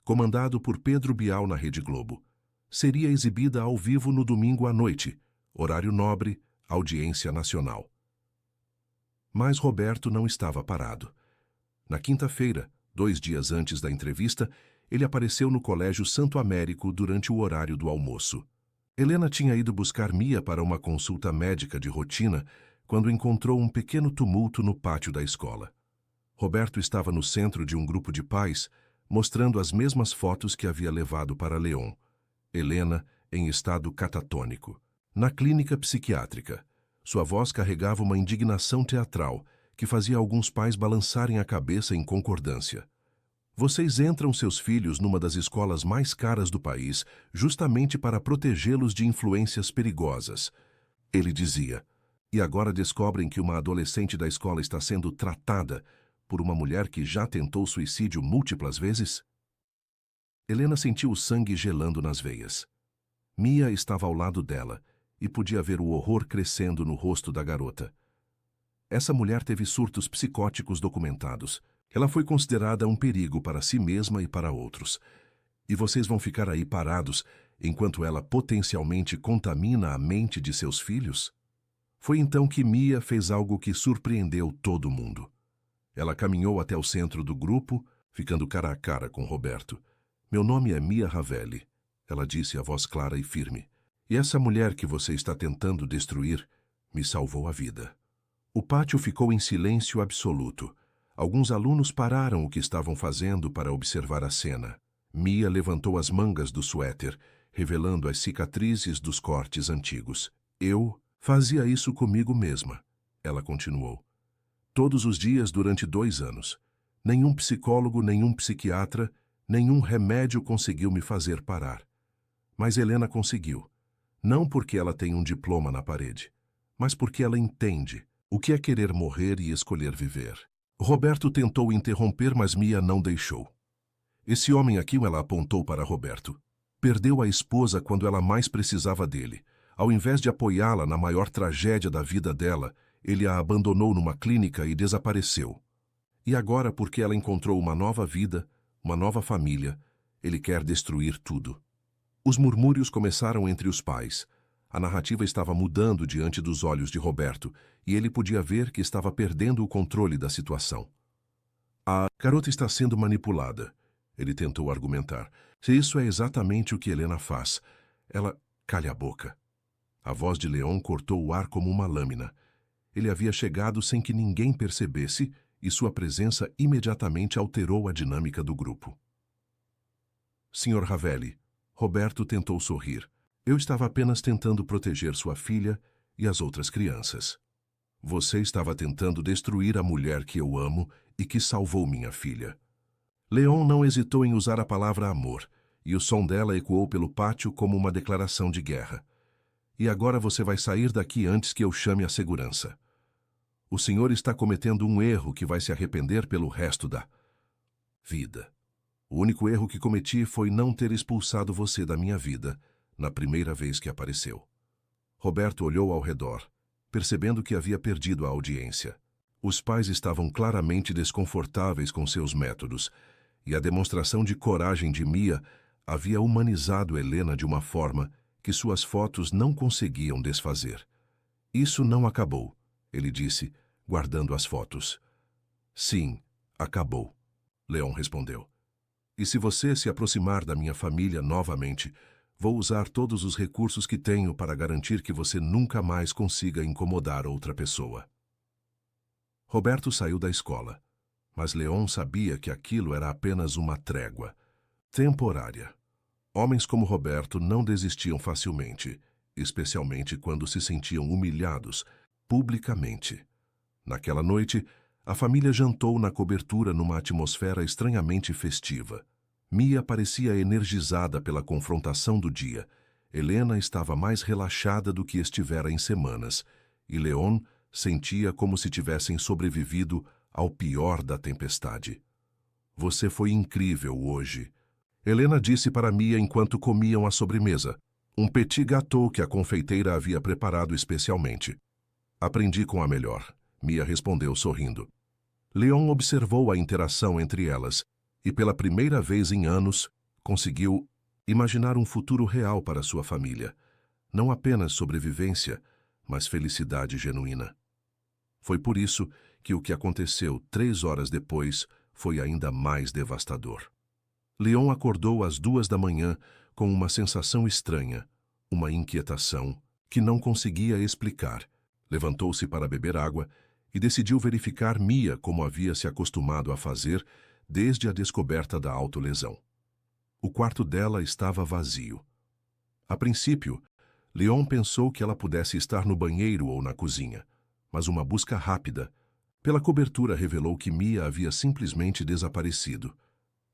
comandado por Pedro Bial na Rede Globo. Seria exibida ao vivo no domingo à noite, horário nobre, audiência nacional. Mas Roberto não estava parado. Na quinta-feira, 2 dias antes da entrevista, ele apareceu no Colégio Santo Américo durante o horário do almoço. Helena tinha ido buscar Mia para uma consulta médica de rotina quando encontrou um pequeno tumulto no pátio da escola. Roberto estava no centro de um grupo de pais, mostrando as mesmas fotos que havia levado para Leon. Helena em estado catatônico. Na clínica psiquiátrica, sua voz carregava uma indignação teatral que fazia alguns pais balançarem a cabeça em concordância. Vocês entram seus filhos numa das escolas mais caras do país justamente para protegê-los de influências perigosas, ele dizia. E agora descobrem que uma adolescente da escola está sendo tratada por uma mulher que já tentou suicídio múltiplas vezes? Helena sentiu o sangue gelando nas veias. Mia estava ao lado dela e podia ver o horror crescendo no rosto da garota. Essa mulher teve surtos psicóticos documentados. Ela foi considerada um perigo para si mesma e para outros. E vocês vão ficar aí parados enquanto ela potencialmente contamina a mente de seus filhos? Foi então que Mia fez algo que surpreendeu todo mundo. Ela caminhou até o centro do grupo, ficando cara a cara com Roberto. Meu nome é Mia Ravelli, ela disse a voz clara e firme. E essa mulher que você está tentando destruir me salvou a vida. O pátio ficou em silêncio absoluto. Alguns alunos pararam o que estavam fazendo para observar a cena. Mia levantou as mangas do suéter, revelando as cicatrizes dos cortes antigos. Eu fazia isso comigo mesma, ela continuou. Todos os dias durante 2 anos. Nenhum psicólogo, nenhum psiquiatra, nenhum remédio conseguiu me fazer parar. Mas Helena conseguiu. Não porque ela tem um diploma na parede, mas porque ela entende o que é querer morrer e escolher viver. Roberto tentou interromper, mas Mia não deixou. Esse homem aqui, ela apontou para Roberto, perdeu a esposa quando ela mais precisava dele. Ao invés de apoiá-la na maior tragédia da vida dela, ele a abandonou numa clínica e desapareceu. E agora, porque ela encontrou uma nova vida, uma nova família, ele quer destruir tudo. Os murmúrios começaram entre os pais. A narrativa estava mudando diante dos olhos de Roberto, e ele podia ver que estava perdendo o controle da situação. A garota está sendo manipulada, ele tentou argumentar. Se isso é exatamente o que Helena faz, ela... Calha a boca. A voz de Leon cortou o ar como uma lâmina. Ele havia chegado sem que ninguém percebesse, e sua presença imediatamente alterou a dinâmica do grupo. Sr. Ravelli, Roberto tentou sorrir. Eu estava apenas tentando proteger sua filha e as outras crianças. Você estava tentando destruir a mulher que eu amo e que salvou minha filha. Leon não hesitou em usar a palavra amor, e o som dela ecoou pelo pátio como uma declaração de guerra. E agora você vai sair daqui antes que eu chame a segurança. O senhor está cometendo um erro que vai se arrepender pelo resto da vida. O único erro que cometi foi não ter expulsado você da minha vida na primeira vez que apareceu. Roberto olhou ao redor, percebendo que havia perdido a audiência. Os pais estavam claramente desconfortáveis com seus métodos, e a demonstração de coragem de Mia havia humanizado Helena de uma forma que suas fotos não conseguiam desfazer. Isso não acabou, ele disse, guardando as fotos. Sim, acabou, Leon respondeu. E se você se aproximar da minha família novamente, vou usar todos os recursos que tenho para garantir que você nunca mais consiga incomodar outra pessoa. Roberto saiu da escola, mas Leon sabia que aquilo era apenas uma trégua, temporária. Homens como Roberto não desistiam facilmente, especialmente quando se sentiam humilhados, publicamente. Naquela noite, A família jantou na cobertura numa atmosfera estranhamente festiva. Mia parecia energizada pela confrontação do dia. Helena estava mais relaxada do que estivera em semanas, e Leon sentia como se tivessem sobrevivido ao pior da tempestade. Você foi incrível hoje, Helena disse para Mia enquanto comiam a sobremesa, um petit gâteau que a confeiteira havia preparado especialmente. Aprendi com a melhor, Mia respondeu sorrindo. Leon observou a interação entre elas e, pela primeira vez em anos, conseguiu imaginar um futuro real para sua família. Não apenas sobrevivência, mas felicidade genuína. Foi por isso que o que aconteceu 3 horas depois foi ainda mais devastador. Leon acordou às 2 da manhã com uma sensação estranha, uma inquietação que não conseguia explicar. Levantou-se para beber água e decidiu verificar Mia como havia se acostumado a fazer desde a descoberta da autolesão. O quarto dela estava vazio. A princípio, Leon pensou que ela pudesse estar no banheiro ou na cozinha, mas uma busca rápida pela cobertura revelou que Mia havia simplesmente desaparecido.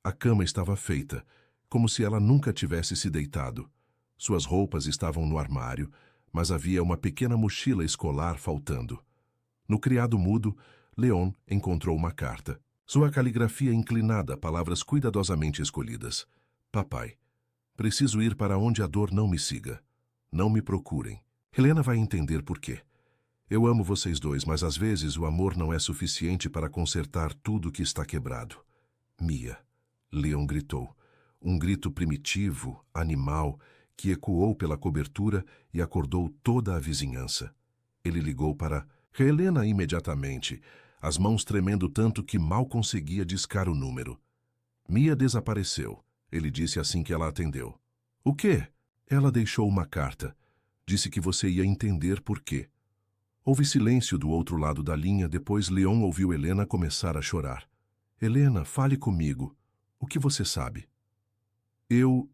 A cama estava feita, como se ela nunca tivesse se deitado. Suas roupas estavam no armário, mas havia uma pequena mochila escolar faltando. No criado mudo, Leon encontrou uma carta. Sua caligrafia inclinada, palavras cuidadosamente escolhidas. Papai, preciso ir para onde a dor não me siga. Não me procurem. Helena vai entender por quê. Eu amo vocês dois, mas às vezes o amor não é suficiente para consertar tudo que está quebrado. Mia, Leon gritou. Um grito primitivo, animal, que ecoou pela cobertura e acordou toda a vizinhança. Ele ligou para Helena imediatamente, as mãos tremendo tanto que mal conseguia discar o número. Mia desapareceu, ele disse assim que ela atendeu. O quê? Ela deixou uma carta. Disse que você ia entender por quê. Houve silêncio do outro lado da linha, depois Leon ouviu Helena começar a chorar. Helena, fale comigo. O que você sabe? Eu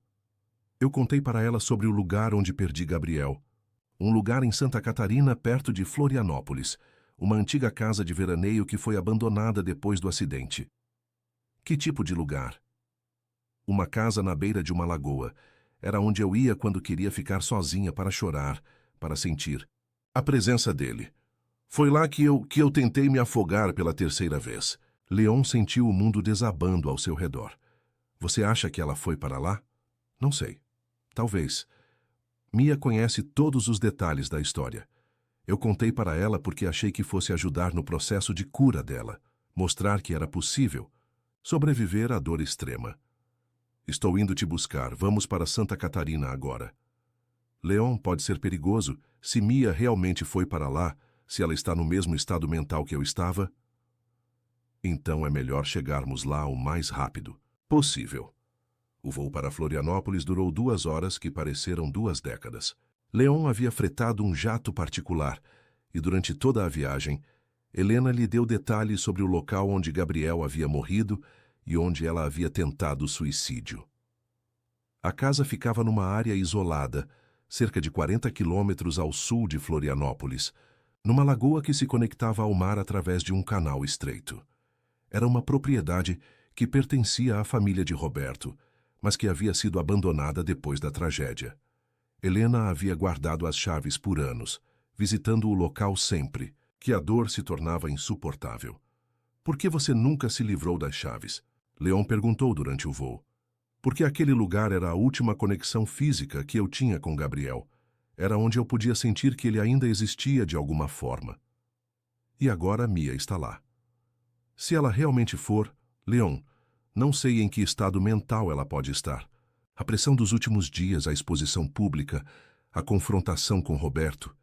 contei para ela sobre o lugar onde perdi Gabriel. Um lugar em Santa Catarina, perto de Florianópolis. Uma antiga casa de veraneio que foi abandonada depois do acidente. Que tipo de lugar? Uma casa na beira de uma lagoa. Era onde eu ia quando queria ficar sozinha para chorar, para sentir a presença dele. Foi lá que eu tentei me afogar pela 3ª vez. Leon sentiu o mundo desabando ao seu redor. Você acha que ela foi para lá? Não sei. Talvez. Mia conhece todos os detalhes da história. Eu contei para ela porque achei que fosse ajudar no processo de cura dela, mostrar que era possível sobreviver à dor extrema. Estou indo te buscar, vamos para Santa Catarina agora. Leon, pode ser perigoso se Mia realmente foi para lá, se ela está no mesmo estado mental que eu estava. Então é melhor chegarmos lá o mais rápido possível. O voo para Florianópolis durou 2 horas que pareceram 2 décadas. Leon havia fretado um jato particular e durante toda a viagem, Helena lhe deu detalhes sobre o local onde Gabriel havia morrido e onde ela havia tentado suicídio. A casa ficava numa área isolada, cerca de 40 quilômetros ao sul de Florianópolis, numa lagoa que se conectava ao mar através de um canal estreito. Era uma propriedade que pertencia à família de Roberto, mas que havia sido abandonada depois da tragédia. Helena havia guardado as chaves por anos, visitando o local sempre, que a dor se tornava insuportável. Por que você nunca se livrou das chaves? Leon perguntou durante o voo. Porque aquele lugar era a última conexão física que eu tinha com Gabriel. Era onde eu podia sentir que ele ainda existia de alguma forma. E agora Mia está lá. Se ela realmente for, Leon, não sei em que estado mental ela pode estar. A pressão dos últimos dias, a exposição pública, a confrontação com Roberto,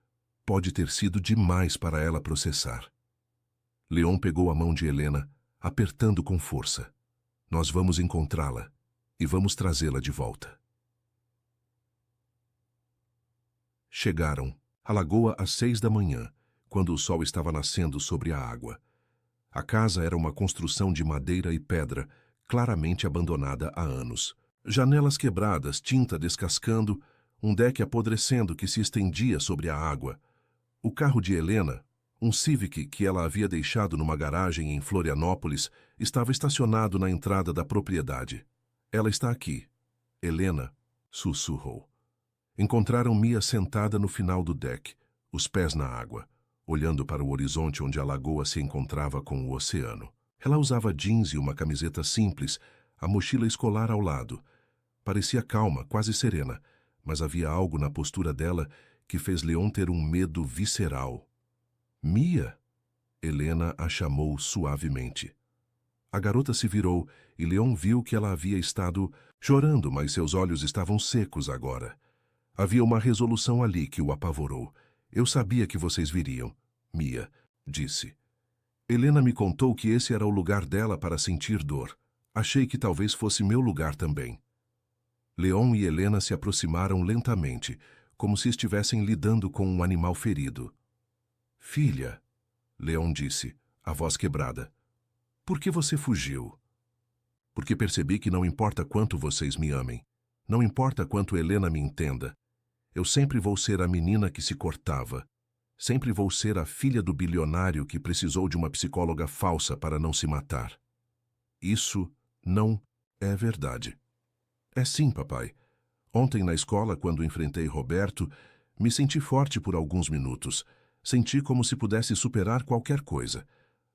pode ter sido demais para ela processar. Leon pegou a mão de Helena, apertando com força. Nós vamos encontrá-la e vamos trazê-la de volta. Chegaram à lagoa às 6 da manhã, quando o sol estava nascendo sobre a água. A casa era uma construção de madeira e pedra, claramente abandonada há anos. Janelas quebradas, tinta descascando, um deck apodrecendo que se estendia sobre a água. O carro de Helena, Um Civic que ela havia deixado numa garagem em Florianópolis estava estacionado na entrada da propriedade. Ela está aqui. Helena sussurrou. Encontraram Mia sentada no final do deck, os pés na água, olhando para o horizonte onde a lagoa se encontrava com o oceano. Ela usava jeans e uma camiseta simples, a mochila escolar ao lado. Parecia calma, quase serena, mas havia algo na postura dela que fez Leon ter um medo visceral. Mia? Helena a chamou suavemente. A garota se virou e Leon viu que ela havia estado chorando, mas seus olhos estavam secos agora. Havia uma resolução ali que o apavorou. Eu sabia que vocês viriam, Mia disse. Helena me contou que esse era o lugar dela para sentir dor. Achei que talvez fosse meu lugar também. Leon e Helena se aproximaram lentamente, como se estivessem lidando com um animal ferido. Filha, Leon disse, a voz quebrada. Por que você fugiu? Porque percebi que não importa quanto vocês me amem. Não importa quanto Helena me entenda. Eu sempre vou ser a menina que se cortava. Sempre vou ser a filha do bilionário que precisou de uma psicóloga falsa para não se matar. Isso não é verdade. É sim, papai. Ontem na escola, quando enfrentei Roberto, me senti forte por alguns minutos. Senti como se pudesse superar qualquer coisa.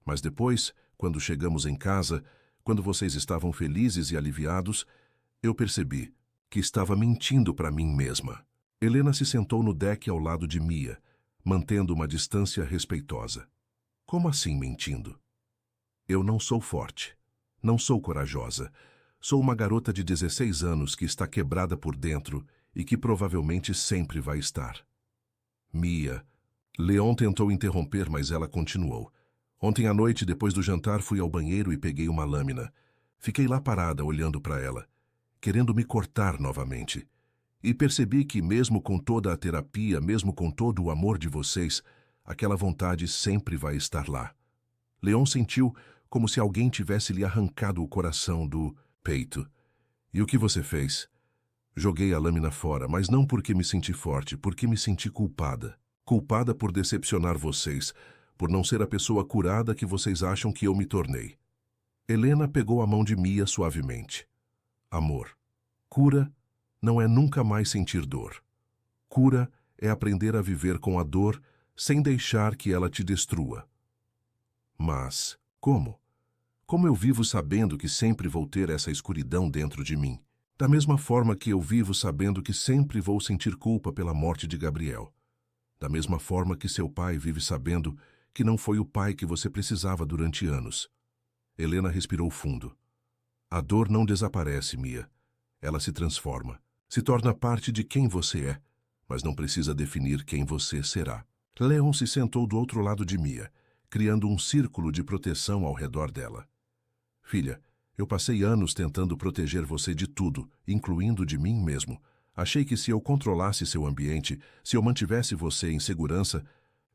Mas depois, quando chegamos em casa, quando vocês estavam felizes e aliviados, eu percebi que estava mentindo para mim mesma. Helena se sentou no deck ao lado de Mia, mantendo uma distância respeitosa. Como assim mentindo? Eu não sou forte. Não sou corajosa. Sou uma garota de 16 anos que está quebrada por dentro e que provavelmente sempre vai estar. Mia. Leon tentou interromper, mas ela continuou. Ontem à noite, depois do jantar, fui ao banheiro e peguei uma lâmina. Fiquei lá parada, olhando para ela, querendo me cortar novamente. E percebi que, mesmo com toda a terapia, mesmo com todo o amor de vocês, aquela vontade sempre vai estar lá. Leon sentiu como se alguém tivesse lhe arrancado o coração do peito. E o que você fez? Joguei a lâmina fora, mas não porque me senti forte, porque me senti culpada. Culpada por decepcionar vocês, por não ser a pessoa curada que vocês acham que eu me tornei. Helena pegou a mão de Mia suavemente. Amor. Cura não é nunca mais sentir dor. Cura é aprender a viver com a dor sem deixar que ela te destrua. Mas, como? Como eu vivo sabendo que sempre vou ter essa escuridão dentro de mim? Da mesma forma que eu vivo sabendo que sempre vou sentir culpa pela morte de Gabriel. Da mesma forma que seu pai vive sabendo que não foi o pai que você precisava durante anos. Helena respirou fundo. A dor não desaparece, Mia. Ela se transforma. Se torna parte de quem você é, mas não precisa definir quem você será. Leon se sentou do outro lado de Mia, criando um círculo de proteção ao redor dela. Filha, eu passei anos tentando proteger você de tudo, incluindo de mim mesmo. Achei que se eu controlasse seu ambiente, se eu mantivesse você em segurança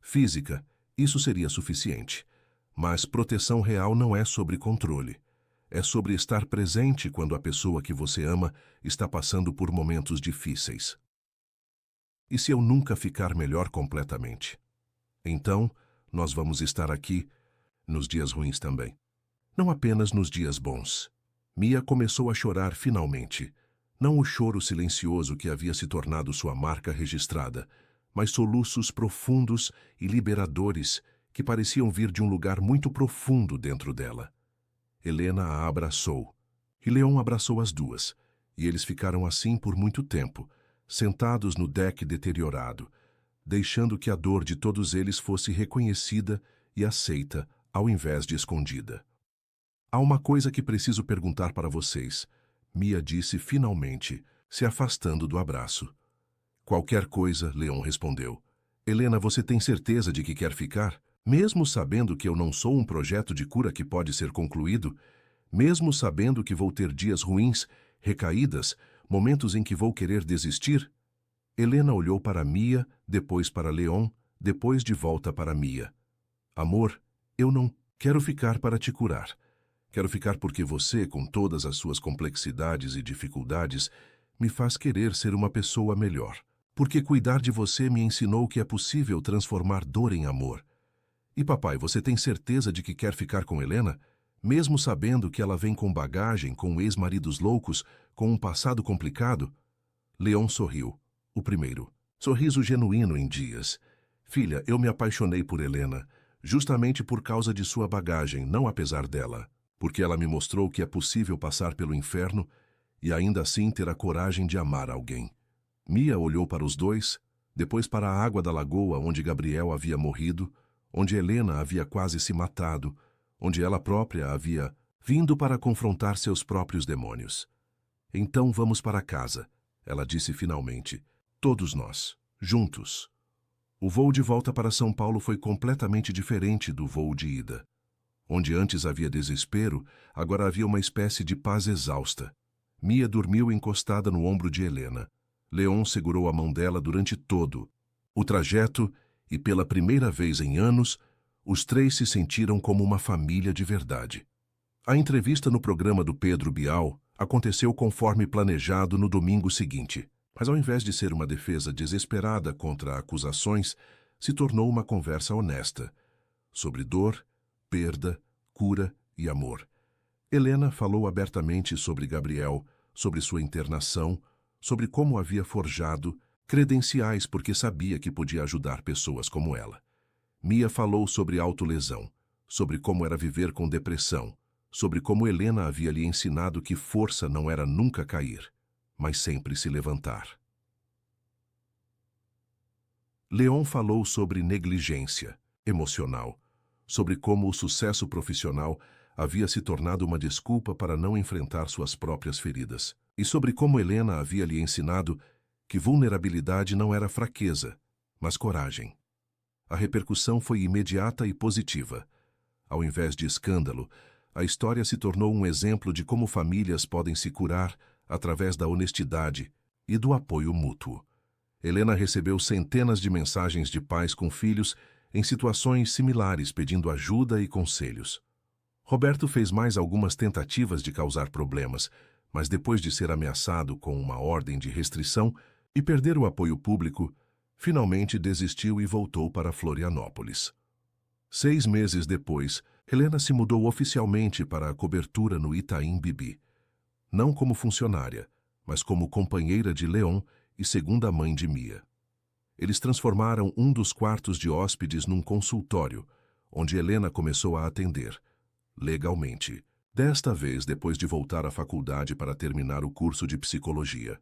física, isso seria suficiente. Mas proteção real não é sobre controle. É sobre estar presente quando a pessoa que você ama está passando por momentos difíceis. E se eu nunca ficar melhor completamente? Então, nós vamos estar aqui nos dias ruins também. Não apenas nos dias bons. Mia começou a chorar finalmente. Não o choro silencioso que havia se tornado sua marca registrada, mas soluços profundos e liberadores que pareciam vir de um lugar muito profundo dentro dela. Helena a abraçou, e Leon abraçou as duas, e eles ficaram assim por muito tempo, sentados no deck deteriorado, deixando que a dor de todos eles fosse reconhecida e aceita, ao invés de escondida. Há uma coisa que preciso perguntar para vocês, Mia disse finalmente, se afastando do abraço. Qualquer coisa, Leon respondeu. Helena, você tem certeza de que quer ficar? Mesmo sabendo que eu não sou um projeto de cura que pode ser concluído, mesmo sabendo que vou ter dias ruins, recaídas, momentos em que vou querer desistir? Helena olhou para Mia, depois para Leon, depois de volta para Mia. Amor, eu não quero ficar para te curar. Quero ficar porque você, com todas as suas complexidades e dificuldades, me faz querer ser uma pessoa melhor. Porque cuidar de você me ensinou que é possível transformar dor em amor. E papai, você tem certeza de que quer ficar com Helena? Mesmo sabendo que ela vem com bagagem, com ex-maridos loucos, com um passado complicado? Leon sorriu. O primeiro. Sorriso genuíno em dias. Filha, eu me apaixonei por Helena, justamente por causa de sua bagagem, não apesar dela. Porque ela me mostrou que é possível passar pelo inferno e ainda assim ter a coragem de amar alguém. Mia olhou para os dois, depois para a água da lagoa onde Gabriel havia morrido, onde Helena havia quase se matado, onde ela própria havia vindo para confrontar seus próprios demônios. Então vamos para casa, ela disse finalmente. Todos nós, juntos. O voo de volta para São Paulo foi completamente diferente do voo de ida. Onde antes havia desespero, agora havia uma espécie de paz exausta. Mia dormiu encostada no ombro de Helena. Leon segurou a mão dela durante todo o trajeto e, pela primeira vez em anos, os três se sentiram como uma família de verdade. A entrevista no programa do Pedro Bial aconteceu conforme planejado no domingo seguinte, mas ao invés de ser uma defesa desesperada contra acusações, se tornou uma conversa honesta, sobre dor, perda, cura e amor. Helena falou abertamente sobre Gabriel, sobre sua internação, sobre como havia forjado credenciais porque sabia que podia ajudar pessoas como ela. Mia falou sobre autolesão, sobre como era viver com depressão, sobre como Helena havia lhe ensinado que força não era nunca cair, mas sempre se levantar. Leon falou sobre negligência emocional, sobre como o sucesso profissional havia se tornado uma desculpa para não enfrentar suas próprias feridas, e sobre como Helena havia lhe ensinado que vulnerabilidade não era fraqueza, mas coragem. A repercussão foi imediata e positiva. Ao invés de escândalo, a história se tornou um exemplo de como famílias podem se curar através da honestidade e do apoio mútuo. Helena recebeu centenas de mensagens de pais com filhos em situações similares pedindo ajuda e conselhos. Roberto fez mais algumas tentativas de causar problemas, mas depois de ser ameaçado com uma ordem de restrição e perder o apoio público, finalmente desistiu e voltou para Florianópolis. 6 meses depois, Helena se mudou oficialmente para a cobertura no Itaim Bibi. Não como funcionária, mas como companheira de Leon e segunda mãe de Mia. Eles transformaram um dos quartos de hóspedes num consultório, onde Helena começou a atender, legalmente, desta vez depois de voltar à faculdade para terminar o curso de psicologia.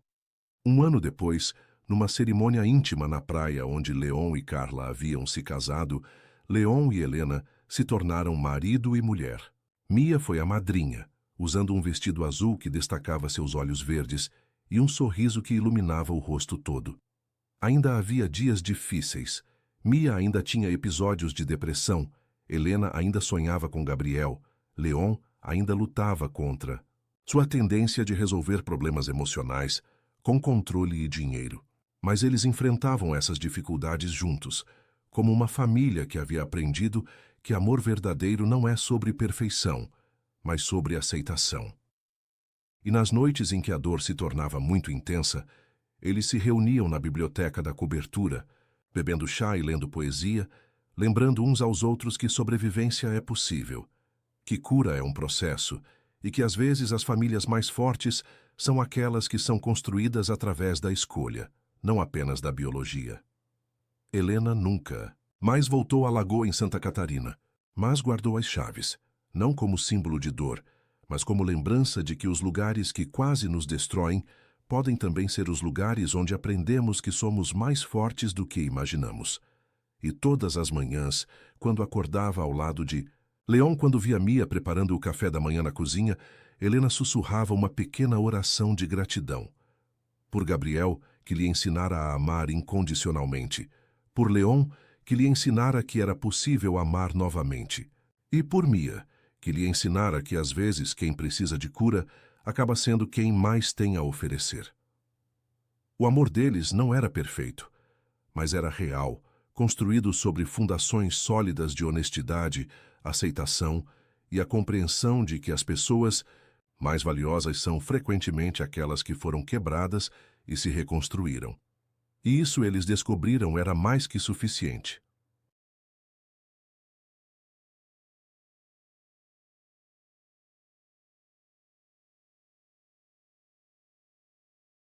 1 ano depois, numa cerimônia íntima na praia onde Leon e Carla haviam se casado, Leon e Helena se tornaram marido e mulher. Mia foi a madrinha, usando um vestido azul que destacava seus olhos verdes e um sorriso que iluminava o rosto todo. Ainda havia dias difíceis. Mia ainda tinha episódios de depressão, Helena ainda sonhava com Gabriel, Leon ainda lutava contra sua tendência de resolver problemas emocionais com controle e dinheiro. Mas eles enfrentavam essas dificuldades juntos, como uma família que havia aprendido que amor verdadeiro não é sobre perfeição, mas sobre aceitação. E nas noites em que a dor se tornava muito intensa, eles se reuniam na biblioteca da cobertura, bebendo chá e lendo poesia, lembrando uns aos outros que sobrevivência é possível, que cura é um processo e que às vezes as famílias mais fortes são aquelas que são construídas através da escolha, não apenas da biologia. Helena nunca mais voltou à lagoa em Santa Catarina, mas guardou as chaves, não como símbolo de dor, mas como lembrança de que os lugares que quase nos destroem podem também ser os lugares onde aprendemos que somos mais fortes do que imaginamos. E todas as manhãs, quando acordava ao lado de Leon, quando via Mia preparando o café da manhã na cozinha, Helena sussurrava uma pequena oração de gratidão. Por Gabriel, que lhe ensinara a amar incondicionalmente. Por Leon, que lhe ensinara que era possível amar novamente. E por Mia, que lhe ensinara que às vezes quem precisa de cura acaba sendo quem mais tem a oferecer. O amor deles não era perfeito, mas era real, construído sobre fundações sólidas de honestidade, aceitação e a compreensão de que as pessoas mais valiosas são frequentemente aquelas que foram quebradas e se reconstruíram. E isso eles descobriram era mais que suficiente.